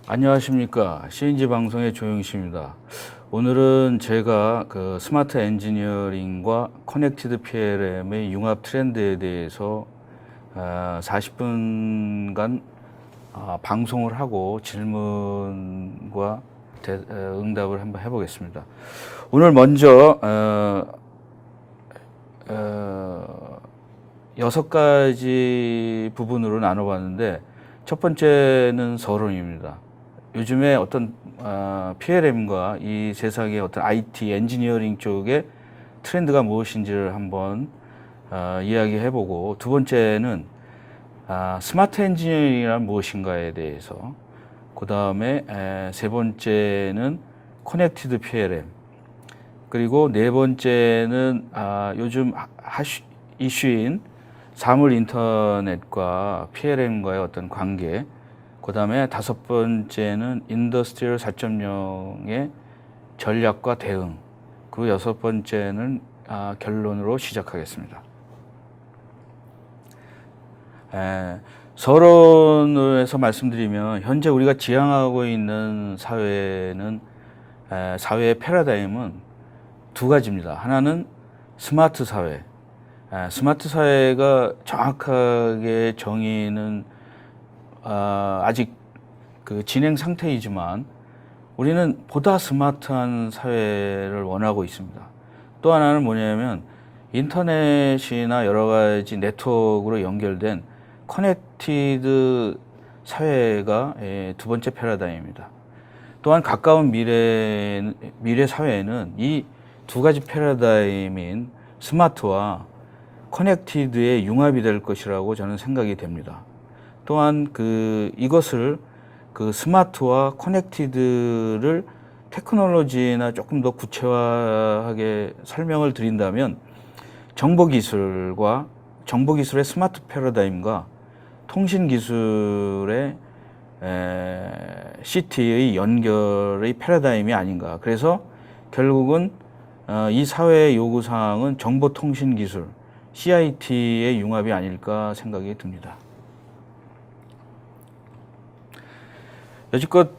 안녕하십니까. CNG 방송의 조영식입니다. 오늘은 제가 그 스마트 엔지니어링과 커넥티드 PLM의 융합 트렌드에 대해서 40분간 방송을 하고 질문과 응답을 한번 해보겠습니다. 오늘 먼저 6가지 부분으로 나눠봤는데, 첫 번째는 서론입니다. 요즘에 어떤 PLM과 이 세상의 어떤 IT 엔지니어링 쪽의 트렌드가 무엇인지를 한번 이야기해보고, 두 번째는 스마트 엔지니어링이란 무엇인가에 대해서, 그 다음에 세 번째는 커넥티드 PLM, 그리고 네 번째는 요즘 이슈인 사물 인터넷과 PLM과의 어떤 관계, 그 다음에 다섯 번째는 인더스트리얼 4.0의 전략과 대응, 그리고 여섯 번째는 결론으로 시작하겠습니다. 서론에서 말씀드리면, 현재 우리가 지향하고 있는 사회의 패러다임은 두 가지입니다. 하나는 스마트 사회. 스마트 사회가 정확하게 정의는 아직 그 진행 상태이지만, 우리는 보다 스마트한 사회를 원하고 있습니다. 또 하나는 뭐냐면, 인터넷이나 여러 가지 네트워크로 연결된 커넥티드 사회가 두 번째 패러다임입니다. 또한 가까운 미래 사회에는 이 두 가지 패러다임인 스마트와 커넥티드의 융합이 될 것이라고 저는 생각이 됩니다. 또한 이것을 스마트와 커넥티드를 테크놀로지나 조금 더 구체화하게 설명을 드린다면, 정보기술의 스마트 패러다임과 통신기술의 CT의 연결의 패러다임이 아닌가. 그래서 결국은 이 사회의 요구사항은 정보통신기술, CIT의 융합이 아닐까 생각이 듭니다. 여지껏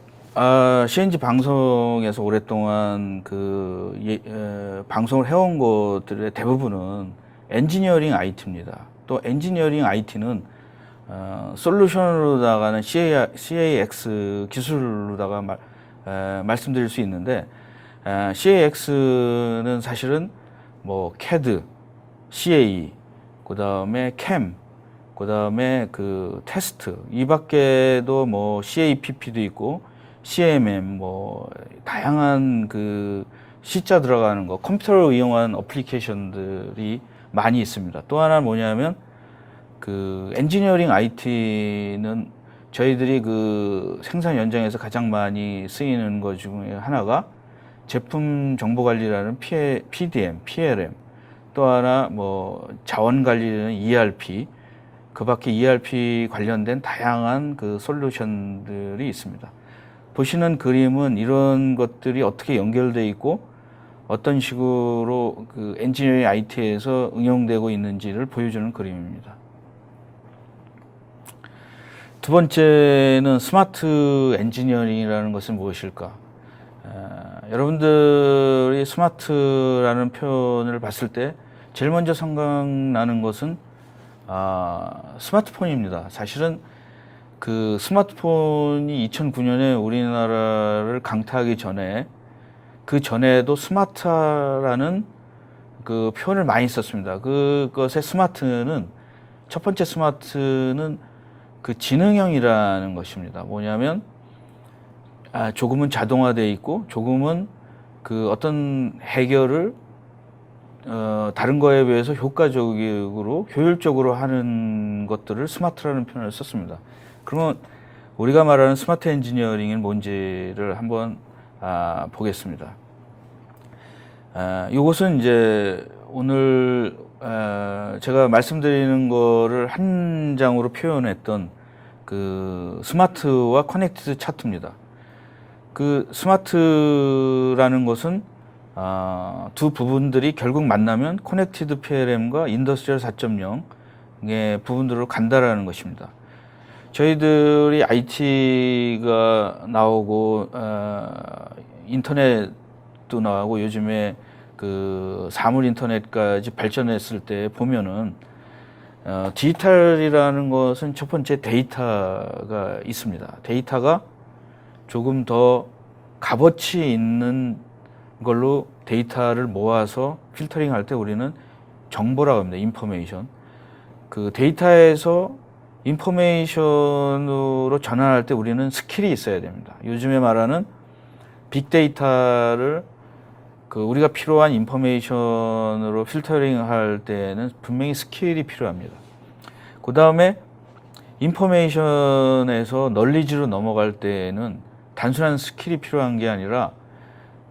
CNG 방송에서 오랫동안 방송을 해온 것들의 대부분은 엔지니어링 IT입니다. 또 엔지니어링 IT는 솔루션으로다가는 CAX 기술로다가 말씀드릴 수 있는데, CAX는 사실은 뭐 CAD, CAE, 그 다음에 CAM, 그 다음에 테스트, 이 밖에도 뭐 CAPP도 있고 CMM, 뭐 다양한 C자 들어가는 거, 컴퓨터를 이용한 어플리케이션들이 많이 있습니다. 또 하나는 뭐냐면 엔지니어링 IT는 저희들이 생산 현장에서 가장 많이 쓰이는 것 중에 하나가 제품 정보 관리라는 PDM, PLM, 또 하나 뭐 자원 관리는 ERP, 그 밖에 ERP 관련된 다양한 솔루션들이 있습니다. 보시는 그림은 이런 것들이 어떻게 연결되어 있고 어떤 식으로 엔지니어링 IT에서 응용되고 있는지를 보여주는 그림입니다. 두 번째는 스마트 엔지니어링이라는 것은 무엇일까? 여러분들이 스마트라는 표현을 봤을 때 제일 먼저 생각나는 것은 스마트폰입니다. 사실은 스마트폰이 2009년에 우리나라를 강타하기 전에, 그 전에도 스마트라는 표현을 많이 썼습니다. 그것의 스마트는, 첫 번째 스마트는 지능형이라는 것입니다. 뭐냐면 조금은 자동화되어 있고 조금은 어떤 해결을 다른 거에 비해서 효율적으로 하는 것들을 스마트라는 표현을 썼습니다. 그러면 우리가 말하는 스마트 엔지니어링은 뭔지를 한번 보겠습니다. 이것은 이제 오늘 제가 말씀드리는 거를 한 장으로 표현했던 스마트와 커넥티드 차트입니다. 스마트라는 것은 두 부분들이 결국 만나면 커넥티드 PLM과 인더스트리얼 4.0의 부분들로 간다라는 것입니다. 저희들이 IT가 나오고 인터넷도 나오고 요즘에 그 사물 인터넷까지 발전했을 때 보면은 디지털이라는 것은 첫 번째 데이터가 있습니다. 데이터가 조금 더 값어치 있는 걸로 데이터를 모아서 필터링할 때 우리는 정보라고 합니다. 인포메이션. 그 데이터에서 인포메이션으로 전환할 때 우리는 스킬이 있어야 됩니다. 요즘에 말하는 빅데이터를 그 우리가 필요한 인포메이션으로 필터링 할 때는 분명히 스킬이 필요합니다. 그 다음에 인포메이션에서 널리지로 넘어갈 때는 단순한 스킬이 필요한 게 아니라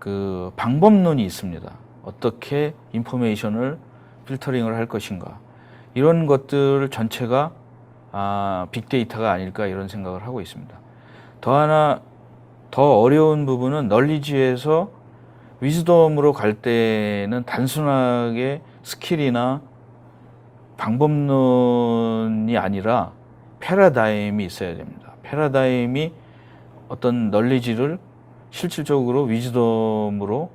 그 방법론이 있습니다. 어떻게 인포메이션을 필터링을 할 것인가. 이런 것들 전체가 빅데이터가 아닐까 이런 생각을 하고 있습니다. 더 하나 더 어려운 부분은 널리지에서 위즈덤으로 갈 때는 단순하게 스킬이나 방법론이 아니라 패러다임이 있어야 됩니다. 패러다임이 어떤 널리지를 실질적으로 위즈덤으로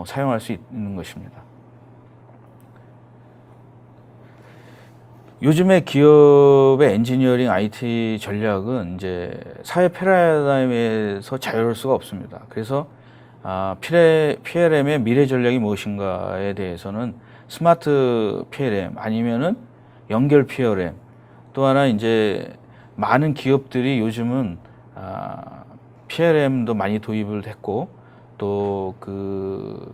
사용할 수 있는 것입니다. 요즘에 기업의 엔지니어링 IT 전략은 이제 사회 패러다임에서 자유로울 수가 없습니다. 그래서 PLM의 미래 전략이 무엇인가에 대해서는 스마트 PLM 아니면은 연결 PLM, 또 하나 이제 많은 기업들이 요즘은 PLM도 많이 도입을 했고 또 그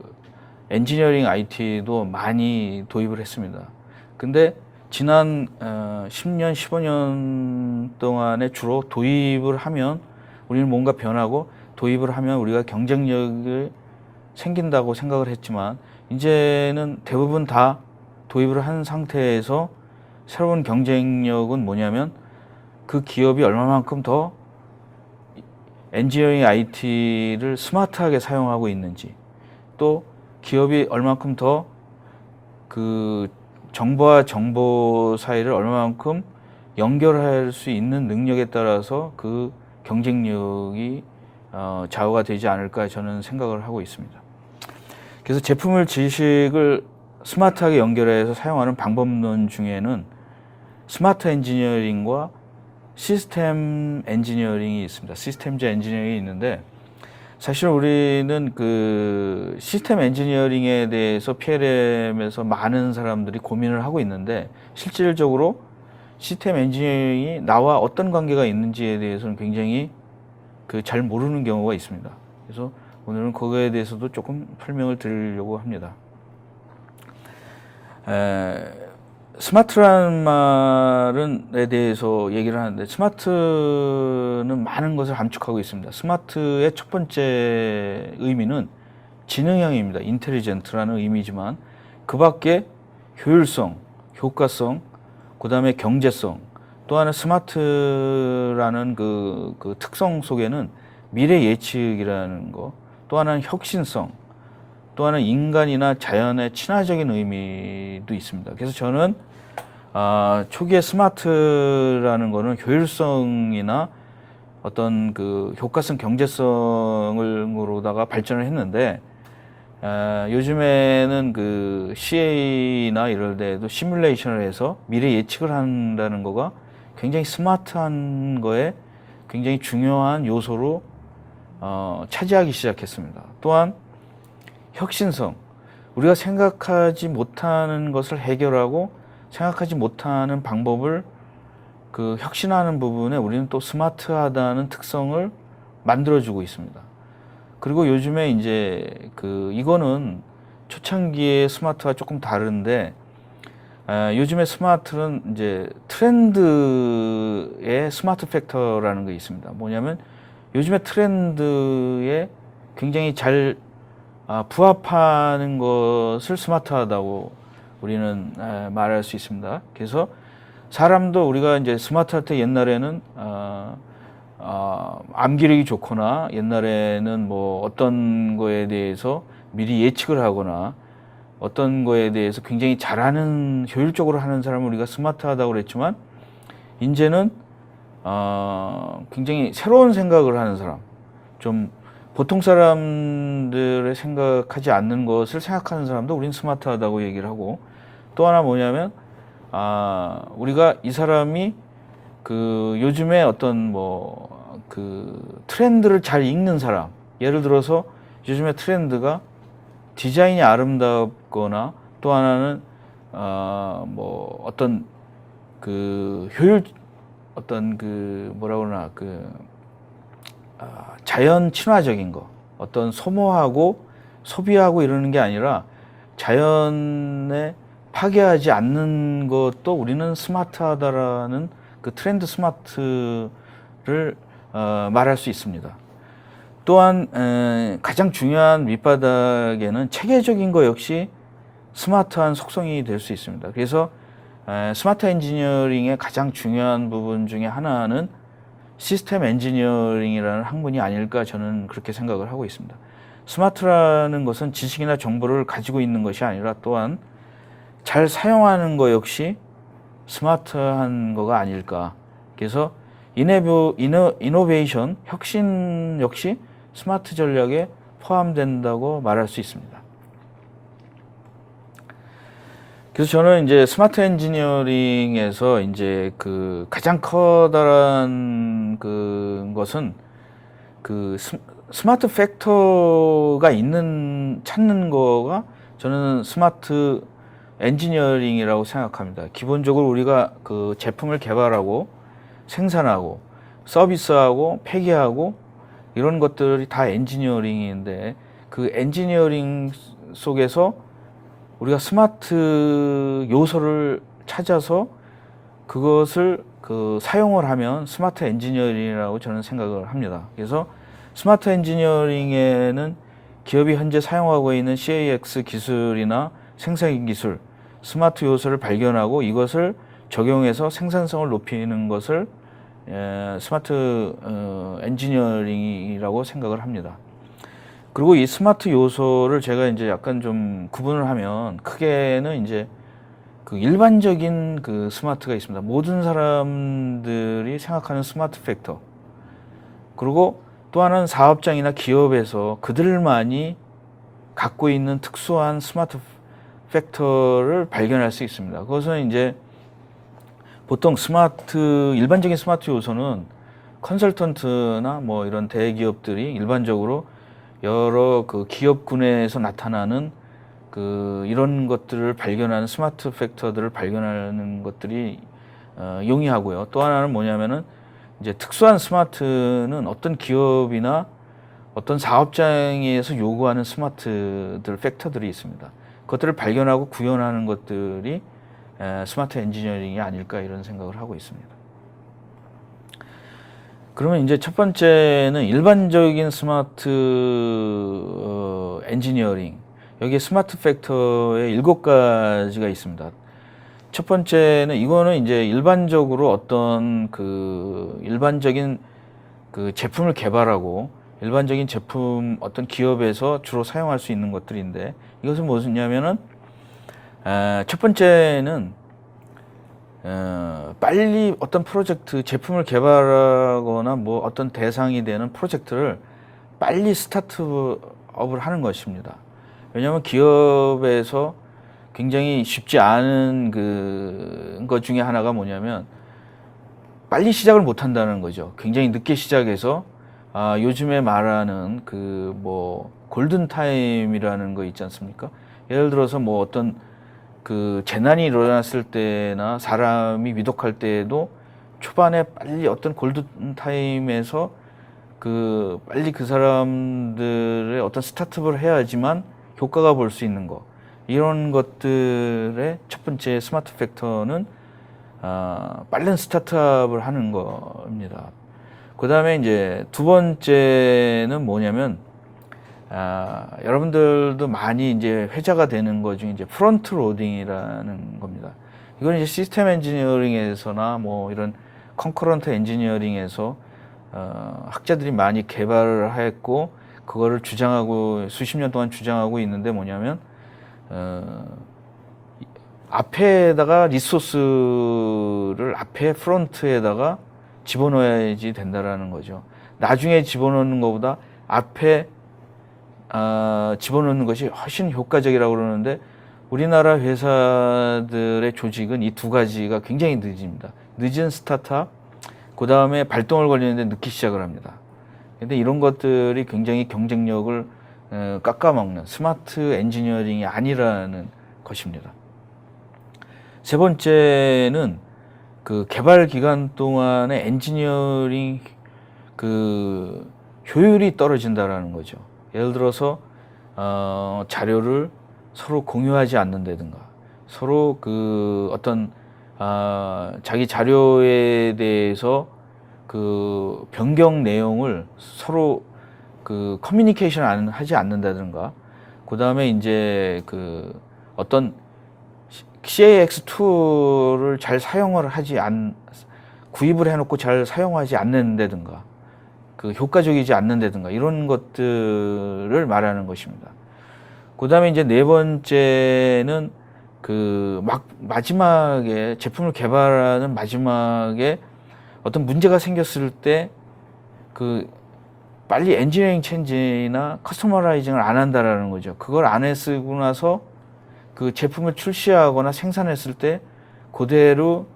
엔지니어링 IT도 많이 도입을 했습니다. 근데 지난 10년, 15년 동안에 주로 도입을 하면 우리는 뭔가 변하고 도입을 하면 우리가 경쟁력이 생긴다고 생각을 했지만 이제는 대부분 다 도입을 한 상태에서 새로운 경쟁력은 뭐냐면 그 기업이 얼마만큼 더 엔지니어링 IT를 스마트하게 사용하고 있는지, 또 기업이 얼마만큼 더 그 정보와 정보 사이를 얼마만큼 연결할 수 있는 능력에 따라서 그 경쟁력이 좌우가 되지 않을까 저는 생각을 하고 있습니다. 그래서 제품을 지식을 스마트하게 연결해서 사용하는 방법론 중에는 스마트 엔지니어링과 시스템 엔지니어링이 있습니다. 시스템즈 엔지니어링이 있는데 사실 우리는 그 시스템 엔지니어링에 대해서 PLM에서 많은 사람들이 고민을 하고 있는데 실질적으로 시스템 엔지니어링이 나와 어떤 관계가 있는지에 대해서는 굉장히 그 잘 모르는 경우가 있습니다. 그래서 오늘은 그거에 대해서도 조금 설명을 드리려고 합니다. 스마트라는 말에 대해서 얘기를 하는데 스마트는 많은 것을 함축하고 있습니다. 스마트의 첫 번째 의미는 지능형입니다. 인텔리전트라는 의미지만 그 밖에 효율성, 효과성, 그 다음에 경제성, 또 하나 스마트라는 그 특성 속에는 미래 예측이라는 거, 또 하나는 혁신성, 또 하나는 인간이나 자연의 친화적인 의미도 있습니다. 그래서 저는 초기에 스마트라는 거는 효율성이나 어떤 그 효과성, 경제성으로다가 발전을 했는데 요즘에는 그 CA나 이럴 때도 시뮬레이션을 해서 미래 예측을 한다는 거가 굉장히 스마트한 거에 굉장히 중요한 요소로 차지하기 시작했습니다. 또한 혁신성, 우리가 생각하지 못하는 것을 해결하고 생각하지 못하는 방법을 그 혁신하는 부분에 우리는 또 스마트하다는 특성을 만들어주고 있습니다. 그리고 요즘에 이제 이거는 초창기의 스마트와 조금 다른데 요즘에 스마트는 이제 트렌드의 스마트 팩터라는 게 있습니다. 뭐냐면 요즘에 트렌드에 굉장히 잘 부합하는 것을 스마트하다고 우리는 말할 수 있습니다. 그래서 사람도 우리가 이제 스마트할 때 옛날에는 암기력이 좋거나 옛날에는 뭐 어떤 거에 대해서 미리 예측을 하거나 어떤 거에 대해서 굉장히 잘하는 효율적으로 하는 사람을 우리가 스마트하다고 그랬지만 이제는 굉장히 새로운 생각을 하는 사람, 좀 보통 사람들의 생각하지 않는 것을 생각하는 사람도 우린 스마트하다고 얘기를 하고, 또 하나 뭐냐면 우리가 이 사람이 그 요즘에 어떤 뭐 그 트렌드를 잘 읽는 사람, 예를 들어서 요즘에 트렌드가 디자인이 아름답거나, 또 하나는 뭐 어떤 그 효율, 어떤 그 뭐라 그러나 그 자연 친화적인 거, 어떤 소모하고 소비하고 이러는 게 아니라 자연에 파괴하지 않는 것도 우리는 스마트하다라는 그 트렌드 스마트를 말할 수 있습니다. 또한 가장 중요한 밑바닥에는 체계적인 거 역시 스마트한 속성이 될 수 있습니다. 그래서 스마트 엔지니어링의 가장 중요한 부분 중에 하나는 시스템 엔지니어링이라는 학문이 아닐까, 저는 그렇게 생각을 하고 있습니다. 스마트라는 것은 지식이나 정보를 가지고 있는 것이 아니라 또한 잘 사용하는 것 역시 스마트한 거가 아닐까. 그래서 이노베이션, 혁신 역시 스마트 전략에 포함된다고 말할 수 있습니다. 그래서 저는 이제 스마트 엔지니어링에서 이제 그 가장 커다란 그 것은 그 스마트 팩터가 찾는 거가 저는 스마트 엔지니어링이라고 생각합니다. 기본적으로 우리가 그 제품을 개발하고 생산하고 서비스하고 폐기하고 이런 것들이 다 엔지니어링인데, 그 엔지니어링 속에서 우리가 스마트 요소를 찾아서 그것을 그 사용을 하면 스마트 엔지니어링이라고 저는 생각을 합니다. 그래서 스마트 엔지니어링에는 기업이 현재 사용하고 있는 CAX 기술이나 생산 기술, 스마트 요소를 발견하고 이것을 적용해서 생산성을 높이는 것을 스마트 엔지니어링이라고 생각을 합니다. 그리고 이 스마트 요소를 제가 이제 약간 좀 구분을 하면, 크게는 이제 그 일반적인 그 스마트가 있습니다. 모든 사람들이 생각하는 스마트 팩터. 그리고 또 하나는 사업장이나 기업에서 그들만이 갖고 있는 특수한 스마트 팩터를 발견할 수 있습니다. 그것은 이제 보통 일반적인 스마트 요소는 컨설턴트나 뭐 이런 대기업들이 일반적으로 여러 그 기업군에서 나타나는 그 이런 것들을 발견하는 스마트 팩터들을 발견하는 것들이 용이하고요. 또 하나는 뭐냐면은 이제 특수한 스마트는 어떤 기업이나 어떤 사업장에서 요구하는 스마트들 팩터들이 있습니다. 그것들을 발견하고 구현하는 것들이 스마트 엔지니어링이 아닐까, 이런 생각을 하고 있습니다. 그러면 이제 첫 번째는 일반적인 스마트 엔지니어링. 여기에 스마트 팩터의 7가지가 있습니다. 첫 번째는 이거는 이제 일반적으로 어떤 그 일반적인 그 제품을 개발하고 일반적인 제품 어떤 기업에서 주로 사용할 수 있는 것들인데, 이것은 무엇이냐면은 첫 번째는 빨리 어떤 프로젝트, 제품을 개발하거나 뭐 어떤 대상이 되는 프로젝트를 빨리 스타트업을 하는 것입니다. 왜냐하면 기업에서 굉장히 쉽지 않은 것 중에 하나가 뭐냐면 빨리 시작을 못 한다는 거죠. 굉장히 늦게 시작해서 요즘에 말하는 그 뭐 골든 타임이라는 거 있지 않습니까? 예를 들어서 뭐 어떤 그 재난이 일어났을 때나 사람이 위독할 때에도 초반에 빨리 어떤 골든 타임에서 빨리 그 사람들의 어떤 스타트업을 해야지만 효과가 볼 수 있는 거, 이런 것들의 첫 번째 스마트 팩터는 빠른 스타트업을 하는 겁니다. 그 다음에 이제 두 번째는 뭐냐면 여러분들도 많이 이제 회자가 되는 것 중에 이제 프론트 로딩이라는 겁니다. 이건 이제 시스템 엔지니어링에서나 뭐 이런 컨커런트 엔지니어링에서 학자들이 많이 개발을 했고 그거를 주장하고 수십 년 동안 주장하고 있는데, 뭐냐면 앞에다가 리소스를 앞에 프론트에다가 집어넣어야지 된다라는 거죠. 나중에 집어넣는 것보다 앞에 집어넣는 것이 훨씬 효과적이라고 그러는데 우리나라 회사들의 조직은 이 두 가지가 굉장히 늦습니다. 늦은 스타트업, 그 다음에 발동을 걸리는데 늦게 시작을 합니다. 근데 이런 것들이 굉장히 경쟁력을 깎아먹는 스마트 엔지니어링이 아니라는 것입니다. 세 번째는 그 개발 기간 동안에 엔지니어링 그 효율이 떨어진다라는 거죠. 예를 들어서 자료를 서로 공유하지 않는다든가, 서로 그 어떤 자기 자료에 대해서 그 변경 내용을 서로 그 커뮤니케이션 하지 않는다든가, 그 다음에 이제 그 어떤 CAX 툴을 잘 사용을 구입을 해놓고 잘 사용하지 않는다든가, 그 효과적이지 않는다든가, 이런 것들을 말하는 것입니다. 그 다음에 이제 네 번째는 그 마지막에 제품을 개발하는 마지막에 어떤 문제가 생겼을 때 그 빨리 엔지니어링 체인지나 커스터머라이징을 안 한다라는 거죠. 그걸 안 했고 나서 그 제품을 출시하거나 생산했을 때 그대로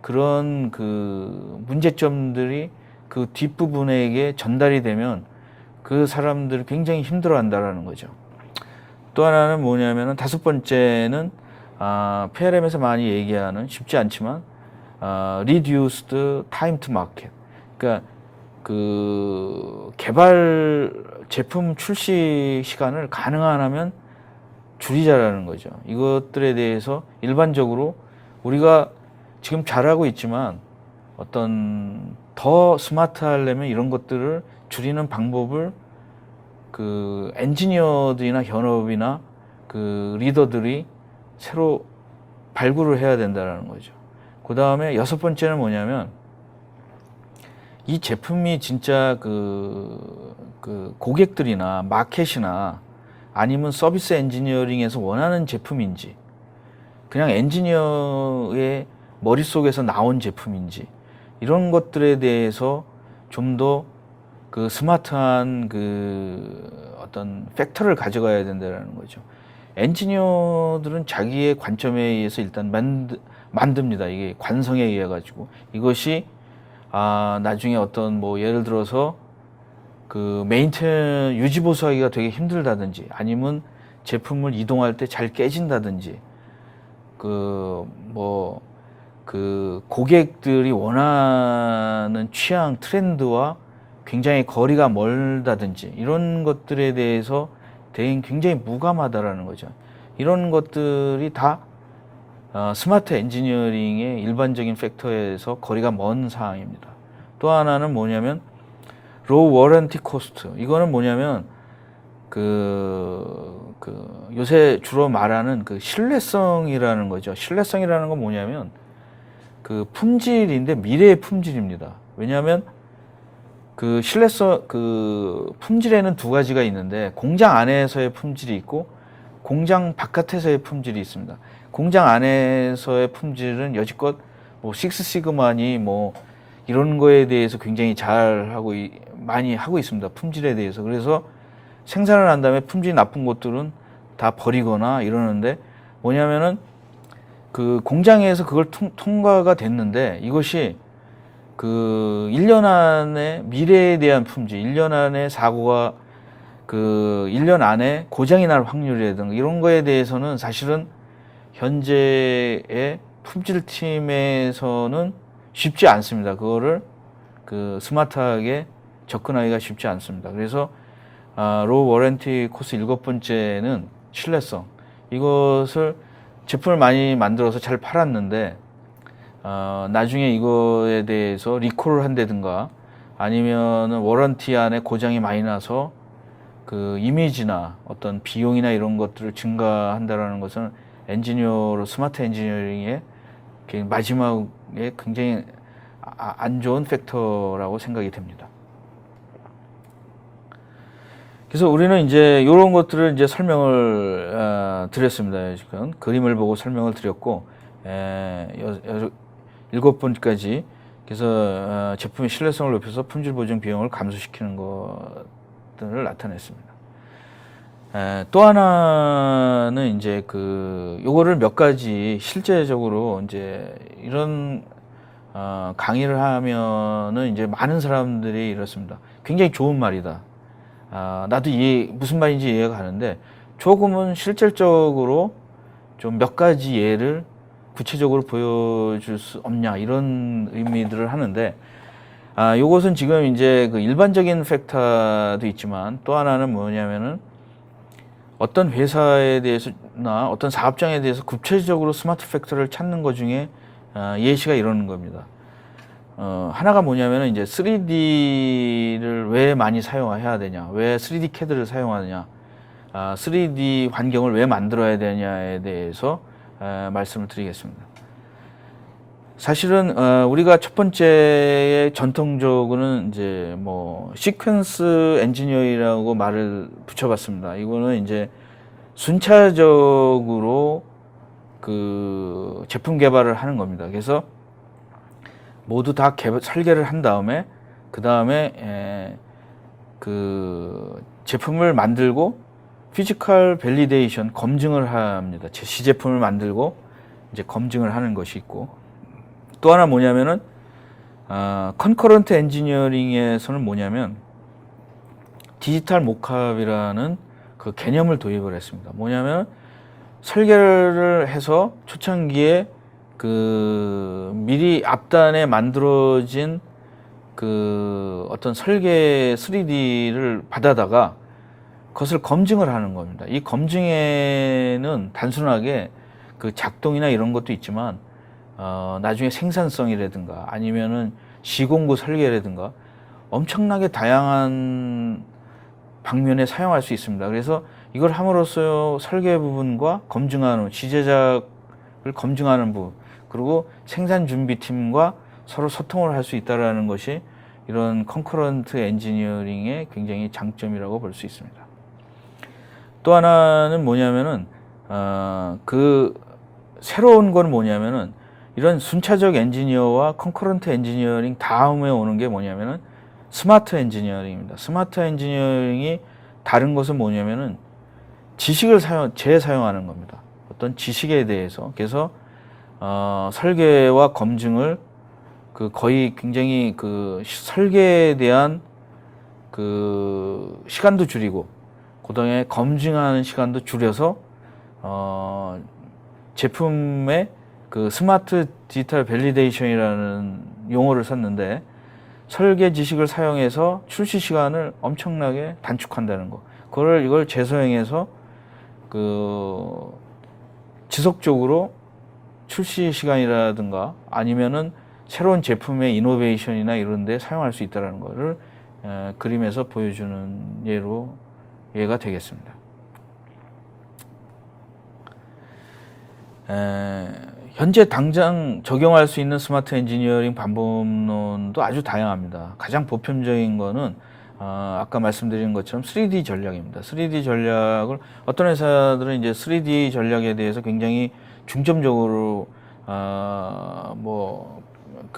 그런 그 문제점들이 그 뒷부분에게 전달이 되면 그 사람들이 굉장히 힘들어 한다라는 거죠. 또 하나는 뭐냐면은 다섯 번째는 PLM에서 많이 얘기하는, 쉽지 않지만 reduced time to market. 그러니까 그 개발 제품 출시 시간을 가능한 하면 줄이자라는 거죠. 이것들에 대해서 일반적으로 우리가 지금 잘하고 있지만 어떤 더 스마트 하려면 이런 것들을 줄이는 방법을 그 엔지니어들이나 현업이나 그 리더들이 새로 발굴을 해야 된다는 거죠. 그 다음에 여섯 번째는 뭐냐면 이 제품이 진짜 그 고객들이나 마켓이나 아니면 서비스 엔지니어링에서 원하는 제품인지, 그냥 엔지니어의 머릿속에서 나온 제품인지, 이런 것들에 대해서 좀 더 그 스마트한 그 어떤 팩터를 가져가야 된다는 거죠. 엔지니어들은 자기의 관점에 의해서 일단 만듭니다. 이게 관성에 의해 가지고 이것이 나중에 어떤 뭐 예를 들어서 그 메인텐 유지 보수하기가 되게 힘들다든지, 아니면 제품을 이동할 때 잘 깨진다든지, 그 고객들이 원하는 취향 트렌드와 굉장히 거리가 멀다든지, 이런 것들에 대해서 대응 굉장히 무감하다라는 거죠. 이런 것들이 다 스마트 엔지니어링의 일반적인 팩터에서 거리가 먼 사항입니다. 또 하나는 뭐냐면 로우 워런티 코스트. 이거는 뭐냐면 요새 주로 말하는 그 신뢰성이라는 거죠. 신뢰성이라는 건 뭐냐면 그 품질인데 미래의 품질입니다. 왜냐하면 그 품질에는 두 가지가 있는데, 공장 안에서의 품질이 있고 공장 바깥에서의 품질이 있습니다. 공장 안에서의 품질은 여지껏 뭐 식스시그마니 뭐 이런 거에 대해서 굉장히 많이 하고 있습니다. 품질에 대해서. 그래서 생산을 한 다음에 품질이 나쁜 것들은 다 버리거나 이러는데, 뭐냐면은 그 공장에서 그걸 통과가 됐는데, 이것이 그 1년 안에 미래에 대한 품질, 1년 안에 사고가 1년 안에 고장이 날 확률이라든가 이런 거에 대해서는 사실은 현재의 품질팀에서는 쉽지 않습니다. 그거를 스마트하게 접근하기가 쉽지 않습니다. 그래서 로우 워런티 코스 일곱 번째는 신뢰성. 이것을 제품을 많이 만들어서 잘 팔았는데 나중에 이거에 대해서 리콜을 한다든가, 아니면 워런티 안에 고장이 많이 나서 그 이미지나 어떤 비용이나 이런 것들을 증가한다라는 것은 스마트 엔지니어링의 마지막에 굉장히 안 좋은 팩터라고 생각이 됩니다. 그래서 우리는 이제 이런 것들을 이제 설명을 드렸습니다. 지금 그림을 보고 설명을 드렸고, 7번까지 그래서 제품의 신뢰성을 높여서 품질 보증 비용을 감소시키는 것들을 나타냈습니다. 또 하나는 이제 요거를 몇 가지 실제적으로 이제 이런 강의를 하면은 이제 많은 사람들이 이렇습니다. 굉장히 좋은 말이다. 나도 무슨 말인지 이해가 가는데 조금은 실질적으로 좀 몇 가지 예를 구체적으로 보여줄 수 없냐 이런 의미들을 하는데 요것은 지금 이제 일반적인 팩터도 있지만 또 하나는 뭐냐면은 어떤 회사에 대해서나 어떤 사업장에 대해서 구체적으로 스마트 팩터를 찾는 것 중에 예시가 이러는 겁니다. 하나가 뭐냐면은 이제 3D를 왜 많이 사용해야 되냐, 왜 3D CAD를 사용하느냐, 3D 환경을 왜 만들어야 되냐에 대해서 말씀을 드리겠습니다. 사실은 우리가 첫 번째에 전통적으로는 이제 뭐 시퀀스 엔지니어링이라고 말을 붙여봤습니다. 이거는 이제 순차적으로 제품 개발을 하는 겁니다. 그래서 모두 다 설계를 한 다음에 그 다음에 제품을 만들고 피지컬 밸리데이션 검증을 합니다. 시제품을 만들고 이제 검증을 하는 것이 있고, 또 하나 뭐냐면은 컨커런트 엔지니어링에서는 뭐냐면 디지털 모캅이라는 그 개념을 도입을 했습니다. 뭐냐면 설계를 해서 초창기에 미리 앞단에 만들어진 어떤 설계 3D를 받아다가 그것을 검증을 하는 겁니다. 이 검증에는 단순하게 작동이나 이런 것도 있지만 나중에 생산성이라든가 아니면은 시공구 설계라든가 엄청나게 다양한 방면에 사용할 수 있습니다. 그래서 이걸 함으로써 설계 부분과 검증하는 지제작을 검증하는 부분, 그리고 생산 준비팀과 서로 소통을 할 수 있다는 것이 이런 컨커런트 엔지니어링의 굉장히 장점이라고 볼 수 있습니다. 또 하나는 뭐냐면은 새로운 건 뭐냐면은 이런 순차적 엔지니어와 컨커런트 엔지니어링 다음에 오는 게 뭐냐면은 스마트 엔지니어링입니다. 스마트 엔지니어링이 다른 것은 뭐냐면은 지식을 재사용하는 겁니다. 어떤 지식에 대해서. 그래서 설계와 검증을 거의 굉장히 설계에 대한 시간도 줄이고 그다음에 검증하는 시간도 줄여서 제품의 스마트 디지털 밸리데이션이라는 용어를 썼는데 설계 지식을 사용해서 출시 시간을 엄청나게 단축한다는 거. 이걸 재사용해서 지속적으로 출시 시간이라든가 아니면은 새로운 제품의 이노베이션이나 이런 데 사용할 수 있다는 것을 그림에서 보여주는 예가 되겠습니다. 현재 당장 적용할 수 있는 스마트 엔지니어링 방법론도 아주 다양합니다. 가장 보편적인 거는 아까 말씀드린 것처럼 3D 전략입니다. 3D 전략을 어떤 회사들은 이제 3D 전략에 대해서 굉장히 중점적으로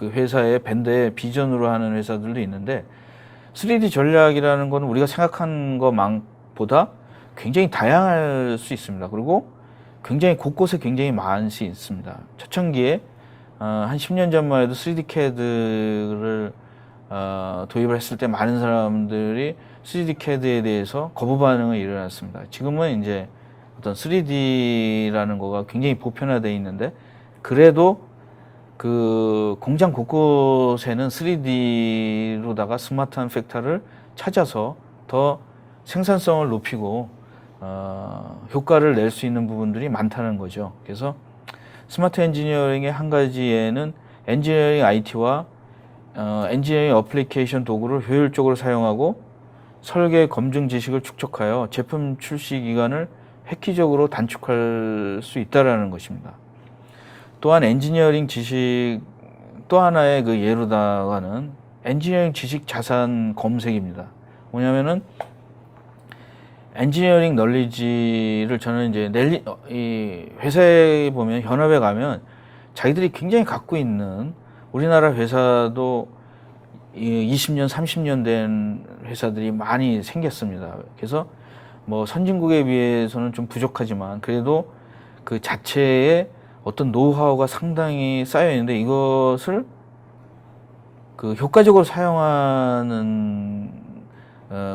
회사의 밴드의 비전으로 하는 회사들도 있는데 3D 전략이라는 거는 우리가 생각한 것보다 굉장히 다양할 수 있습니다. 그리고 굉장히 곳곳에 굉장히 많이 있습니다. 초창기에 한 10년 전만 해도 3D CAD를 도입을 했을 때 많은 사람들이 3D CAD에 대해서 거부 반응이 일어났습니다. 지금은 이제 어떤 3D라는 거가 굉장히 보편화되어 있는데 그래도 공장 곳곳에는 3D로다가 스마트한 팩터를 찾아서 더 생산성을 높이고 효과를 낼 수 있는 부분들이 많다는 거죠. 그래서 스마트 엔지니어링의 한 가지에는 엔지니어링 IT와 엔지니어링 어플리케이션 도구를 효율적으로 사용하고 설계 검증 지식을 축적하여 제품 출시 기간을 획기적으로 단축할 수 있다는 것입니다. 또한 엔지니어링 지식 또 하나의 예로다가는 엔지니어링 지식 자산 검색입니다. 뭐냐면은 엔지니어링 널리지를 저는 이제 이 회사에 보면 현업에 가면 자기들이 굉장히 갖고 있는 우리나라 회사도 20년, 30년 된 회사들이 많이 생겼습니다. 그래서 뭐 선진국에 비해서는 좀 부족하지만 그래도 그 자체에 어떤 노하우가 상당히 쌓여 있는데 이것을 그 효과적으로 사용하는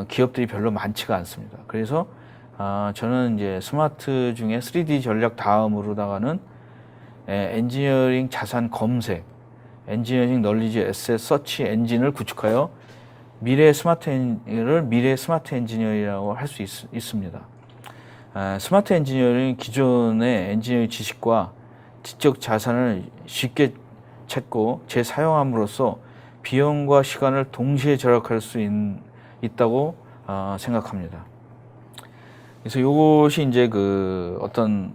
기업들이 별로 많지가 않습니다. 그래서 저는 이제 스마트 중에 3D 전략 다음으로다가는 엔지니어링 자산 검색, 엔지니어링 널리지 에셋 서치 엔진을 구축하여 미래 스마트 엔지니어라고 할 수 있습니다. 스마트 엔지니어링 기존의 엔지니어링 지식과 지적 자산을 쉽게 찾고 재사용함으로써 비용과 시간을 동시에 절약할 수 있다고 생각합니다. 그래서 이것이 이제 그 어떤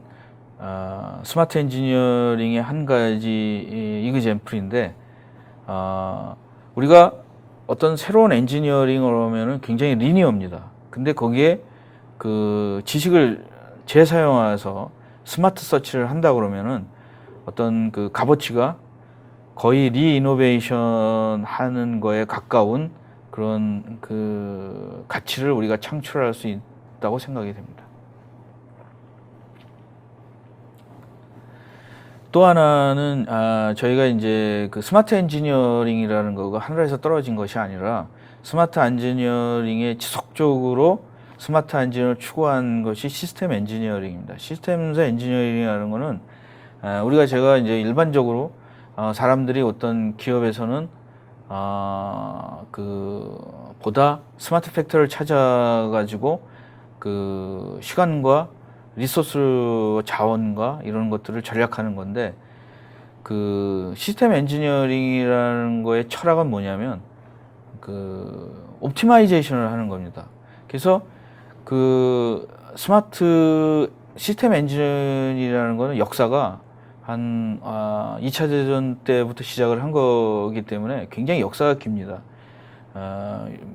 스마트 엔지니어링의 한 가지 이그젬플인데 우리가 어떤 새로운 엔지니어링을 하면은 굉장히 리니어입니다. 근데 거기에 그 지식을 재사용해서 스마트 서치를 한다 그러면은 어떤 그 값어치가 거의 리이노베이션 하는 거에 가까운 그런 그 가치를 우리가 창출할 수 있다고 생각이 됩니다. 또 하나는 저희가 이제 그 스마트 엔지니어링이라는 거가 하늘에서 떨어진 것이 아니라 스마트 엔지니어링에 지속적으로 스마트 엔지니어를 추구한 것이 시스템 엔지니어링입니다. 시스템 엔지니어링이라는 거는 제가 이제 일반적으로 사람들이 어떤 기업에서는 보다 스마트 팩터를 찾아가지고 그 시간과 리소스 자원과 이런 것들을 전략하는 건데 그 시스템 엔지니어링이라는 거의 철학은 뭐냐면 그 옵티마이제이션을 하는 겁니다. 그래서 그 스마트 시스템 엔지니어링이라는 거는 역사가 한 2차 대전 때부터 시작을 한 거기 때문에 굉장히 역사가 깁니다.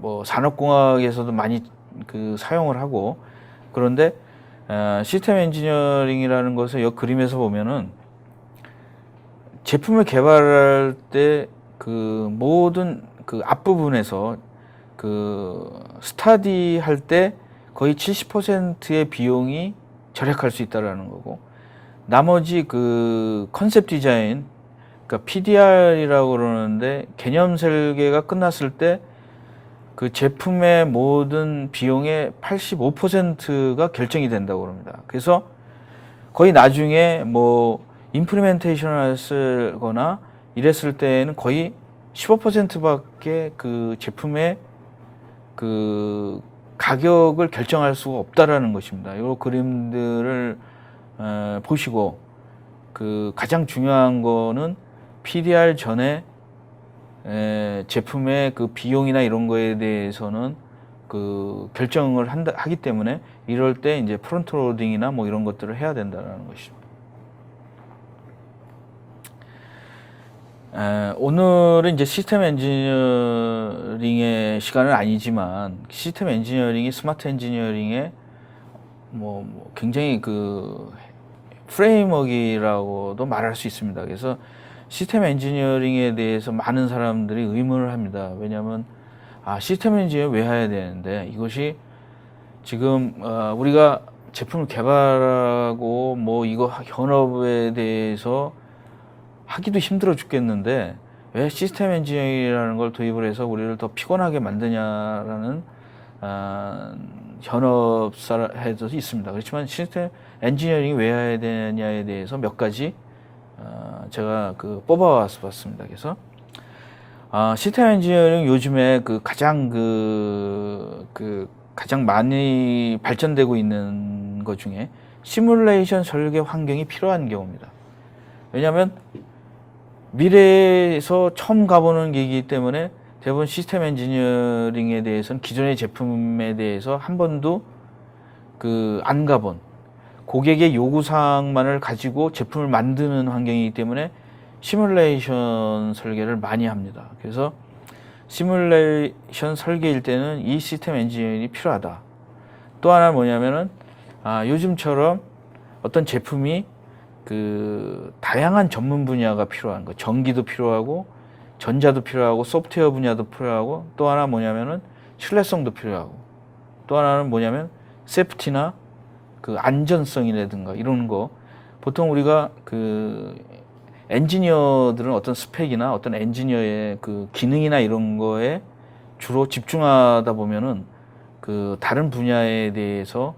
뭐 산업공학에서도 많이 그 사용을 하고 그런데 시스템 엔지니어링이라는 것을 이 그림에서 보면은 제품을 개발할 때 그 모든 그 앞부분에서 그 스타디 할 때 거의 70%의 비용이 절약할 수 있다라는 거고 나머지 그 컨셉 디자인 그러니까 PDR이라고 그러는데 개념 설계가 끝났을 때 그 제품의 모든 비용의 85%가 결정이 된다고 그럽니다. 그래서 거의 나중에 뭐 임플리멘테이션을 쓰거나 이랬을 때는 거의 15%밖에 그 제품의 그 가격을 결정할 수가 없다라는 것입니다. 이 그림들을 보시고 그 가장 중요한 거는 PDR 전에 제품의 그 비용이나 이런 거에 대해서는 그 결정을 하기 때문에 이럴 때 이제 프론트 로딩이나 뭐 이런 것들을 해야 된다는 것이죠. 오늘은 이제 시스템 엔지니어링의 시간은 아니지만 시스템 엔지니어링이 스마트 엔지니어링의 뭐 굉장히 그 프레임워크라고도 말할 수 있습니다. 그래서 시스템 엔지니어링에 대해서 많은 사람들이 의문을 합니다. 왜냐하면 시스템 엔지니어 왜 해야 되는데 이것이 지금 우리가 제품을 개발하고 뭐 이거 현업에 대해서 하기도 힘들어 죽겠는데 왜 시스템 엔지니어링이라는 걸 도입을 해서 우리를 더 피곤하게 만드냐라는 현업사에도 있습니다. 그렇지만 시스템 엔지니어링이 왜 해야 되냐에 대해서 몇 가지 제가 그 뽑아왔습니다. 그래서 시스템 엔지니어링 요즘에 그 가장 가장 많이 발전되고 있는 것 중에 시뮬레이션 설계 환경이 필요한 경우입니다. 왜냐하면 미래에서 처음 가보는 기기이기 때문에 대부분 시스템 엔지니어링에 대해서는 기존의 제품에 대해서 한 번도 안 가본 고객의 요구사항만을 가지고 제품을 만드는 환경이기 때문에 시뮬레이션 설계를 많이 합니다. 그래서 시뮬레이션 설계일 때는 이 시스템 엔지니어링이 필요하다. 또 하나 뭐냐면은 요즘처럼 어떤 제품이 그 다양한 전문 분야가 필요한 거. 전기도 필요하고 전자도 필요하고 소프트웨어 분야도 필요하고 또 하나 뭐냐면은 신뢰성도 필요하고 또 하나는 뭐냐면 세프티나 그 안전성이라든가 이런 거. 보통 우리가 그 엔지니어들은 어떤 스펙이나 어떤 엔지니어의 그 기능이나 이런 거에 주로 집중하다 보면은 그 다른 분야에 대해서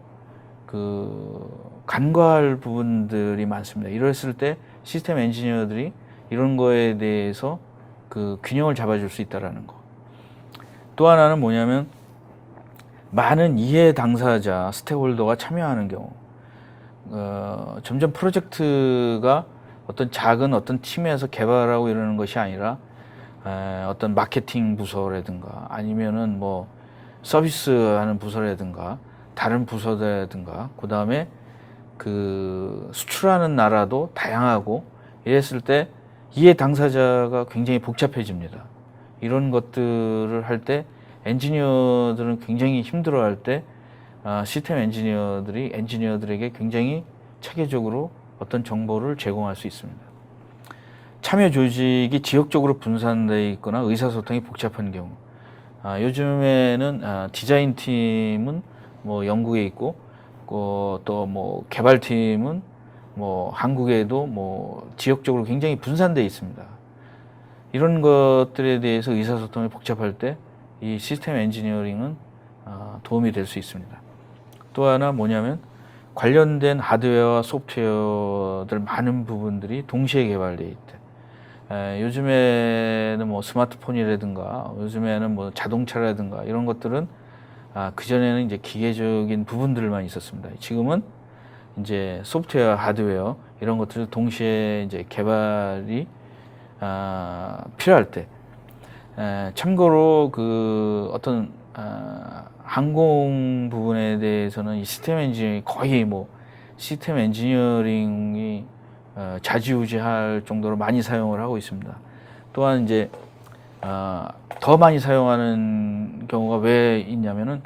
그 간과할 부분들이 많습니다. 이랬을 때 시스템 엔지니어들이 이런 거에 대해서 그 균형을 잡아줄 수 있다라는 거. 또 하나는 뭐냐면 많은 이해 당사자, 스테이크홀더가 참여하는 경우. 점점 프로젝트가 어떤 작은 어떤 팀에서 개발하고 이러는 것이 아니라 어떤 마케팅 부서라든가 아니면은 뭐 서비스하는 부서라든가 다른 부서라든가 그 다음에 그 수출하는 나라도 다양하고 이랬을 때 이해 당사자가 굉장히 복잡해집니다. 이런 것들을 할 때 엔지니어들은 굉장히 힘들어할 때 시스템 엔지니어들이 엔지니어들에게 굉장히 체계적으로 어떤 정보를 제공할 수 있습니다. 참여 조직이 지역적으로 분산되어 있거나 의사소통이 복잡한 경우. 요즘에는 디자인 팀은 뭐 영국에 있고 또 뭐 개발팀은 뭐 한국에도 뭐 지역적으로 굉장히 분산되어 있습니다. 이런 것들에 대해서 의사소통이 복잡할 때 이 시스템 엔지니어링은 도움이 될 수 있습니다. 또 하나 뭐냐면 관련된 하드웨어와 소프트웨어들 많은 부분들이 동시에 개발되어 있대. 요즘에는 뭐 스마트폰이라든가 요즘에는 뭐 자동차라든가 이런 것들은 그전에는 이제 기계적인 부분들만 있었습니다. 지금은 이제 소프트웨어, 하드웨어 이런 것들 동시에 이제 개발이 필요할 때 참고로 그 어떤 항공 부분에 대해서는 이 시스템 엔지니어링이 거의 뭐 시스템 엔지니어링이 좌지우지할 정도로 많이 사용을 하고 있습니다. 또한 이제 더 많이 사용하는 경우가 왜 있냐면은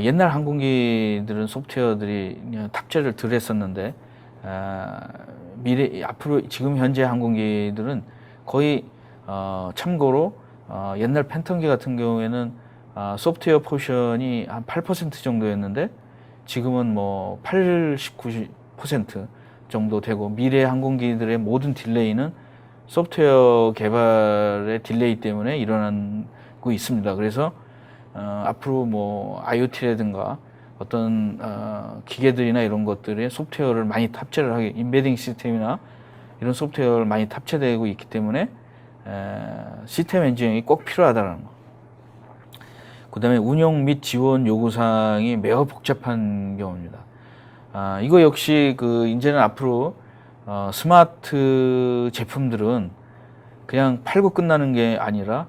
옛날 항공기들은 소프트웨어들이 그냥 탑재를 덜 했었는데 미래 앞으로 지금 현재 항공기들은 거의 참고로 옛날 팬텀기 같은 경우에는 소프트웨어 포션이 한 8% 정도였는데 지금은 뭐 80, 90% 정도 되고 미래 항공기들의 모든 딜레이는 소프트웨어 개발의 딜레이 때문에 일어나고 있습니다. 그래서 앞으로 뭐 IoT라든가 어떤 기계들이나 이런 것들의 소프트웨어를 많이 탑재를 하게 인베딩 시스템이나 이런 소프트웨어를 많이 탑재되고 있기 때문에 시스템 엔지니어링이 꼭 필요하다는 거. 그 다음에 운영 및 지원 요구사항이 매우 복잡한 경우입니다. 이거 역시 그 이제는 앞으로 스마트 제품들은 그냥 팔고 끝나는 게 아니라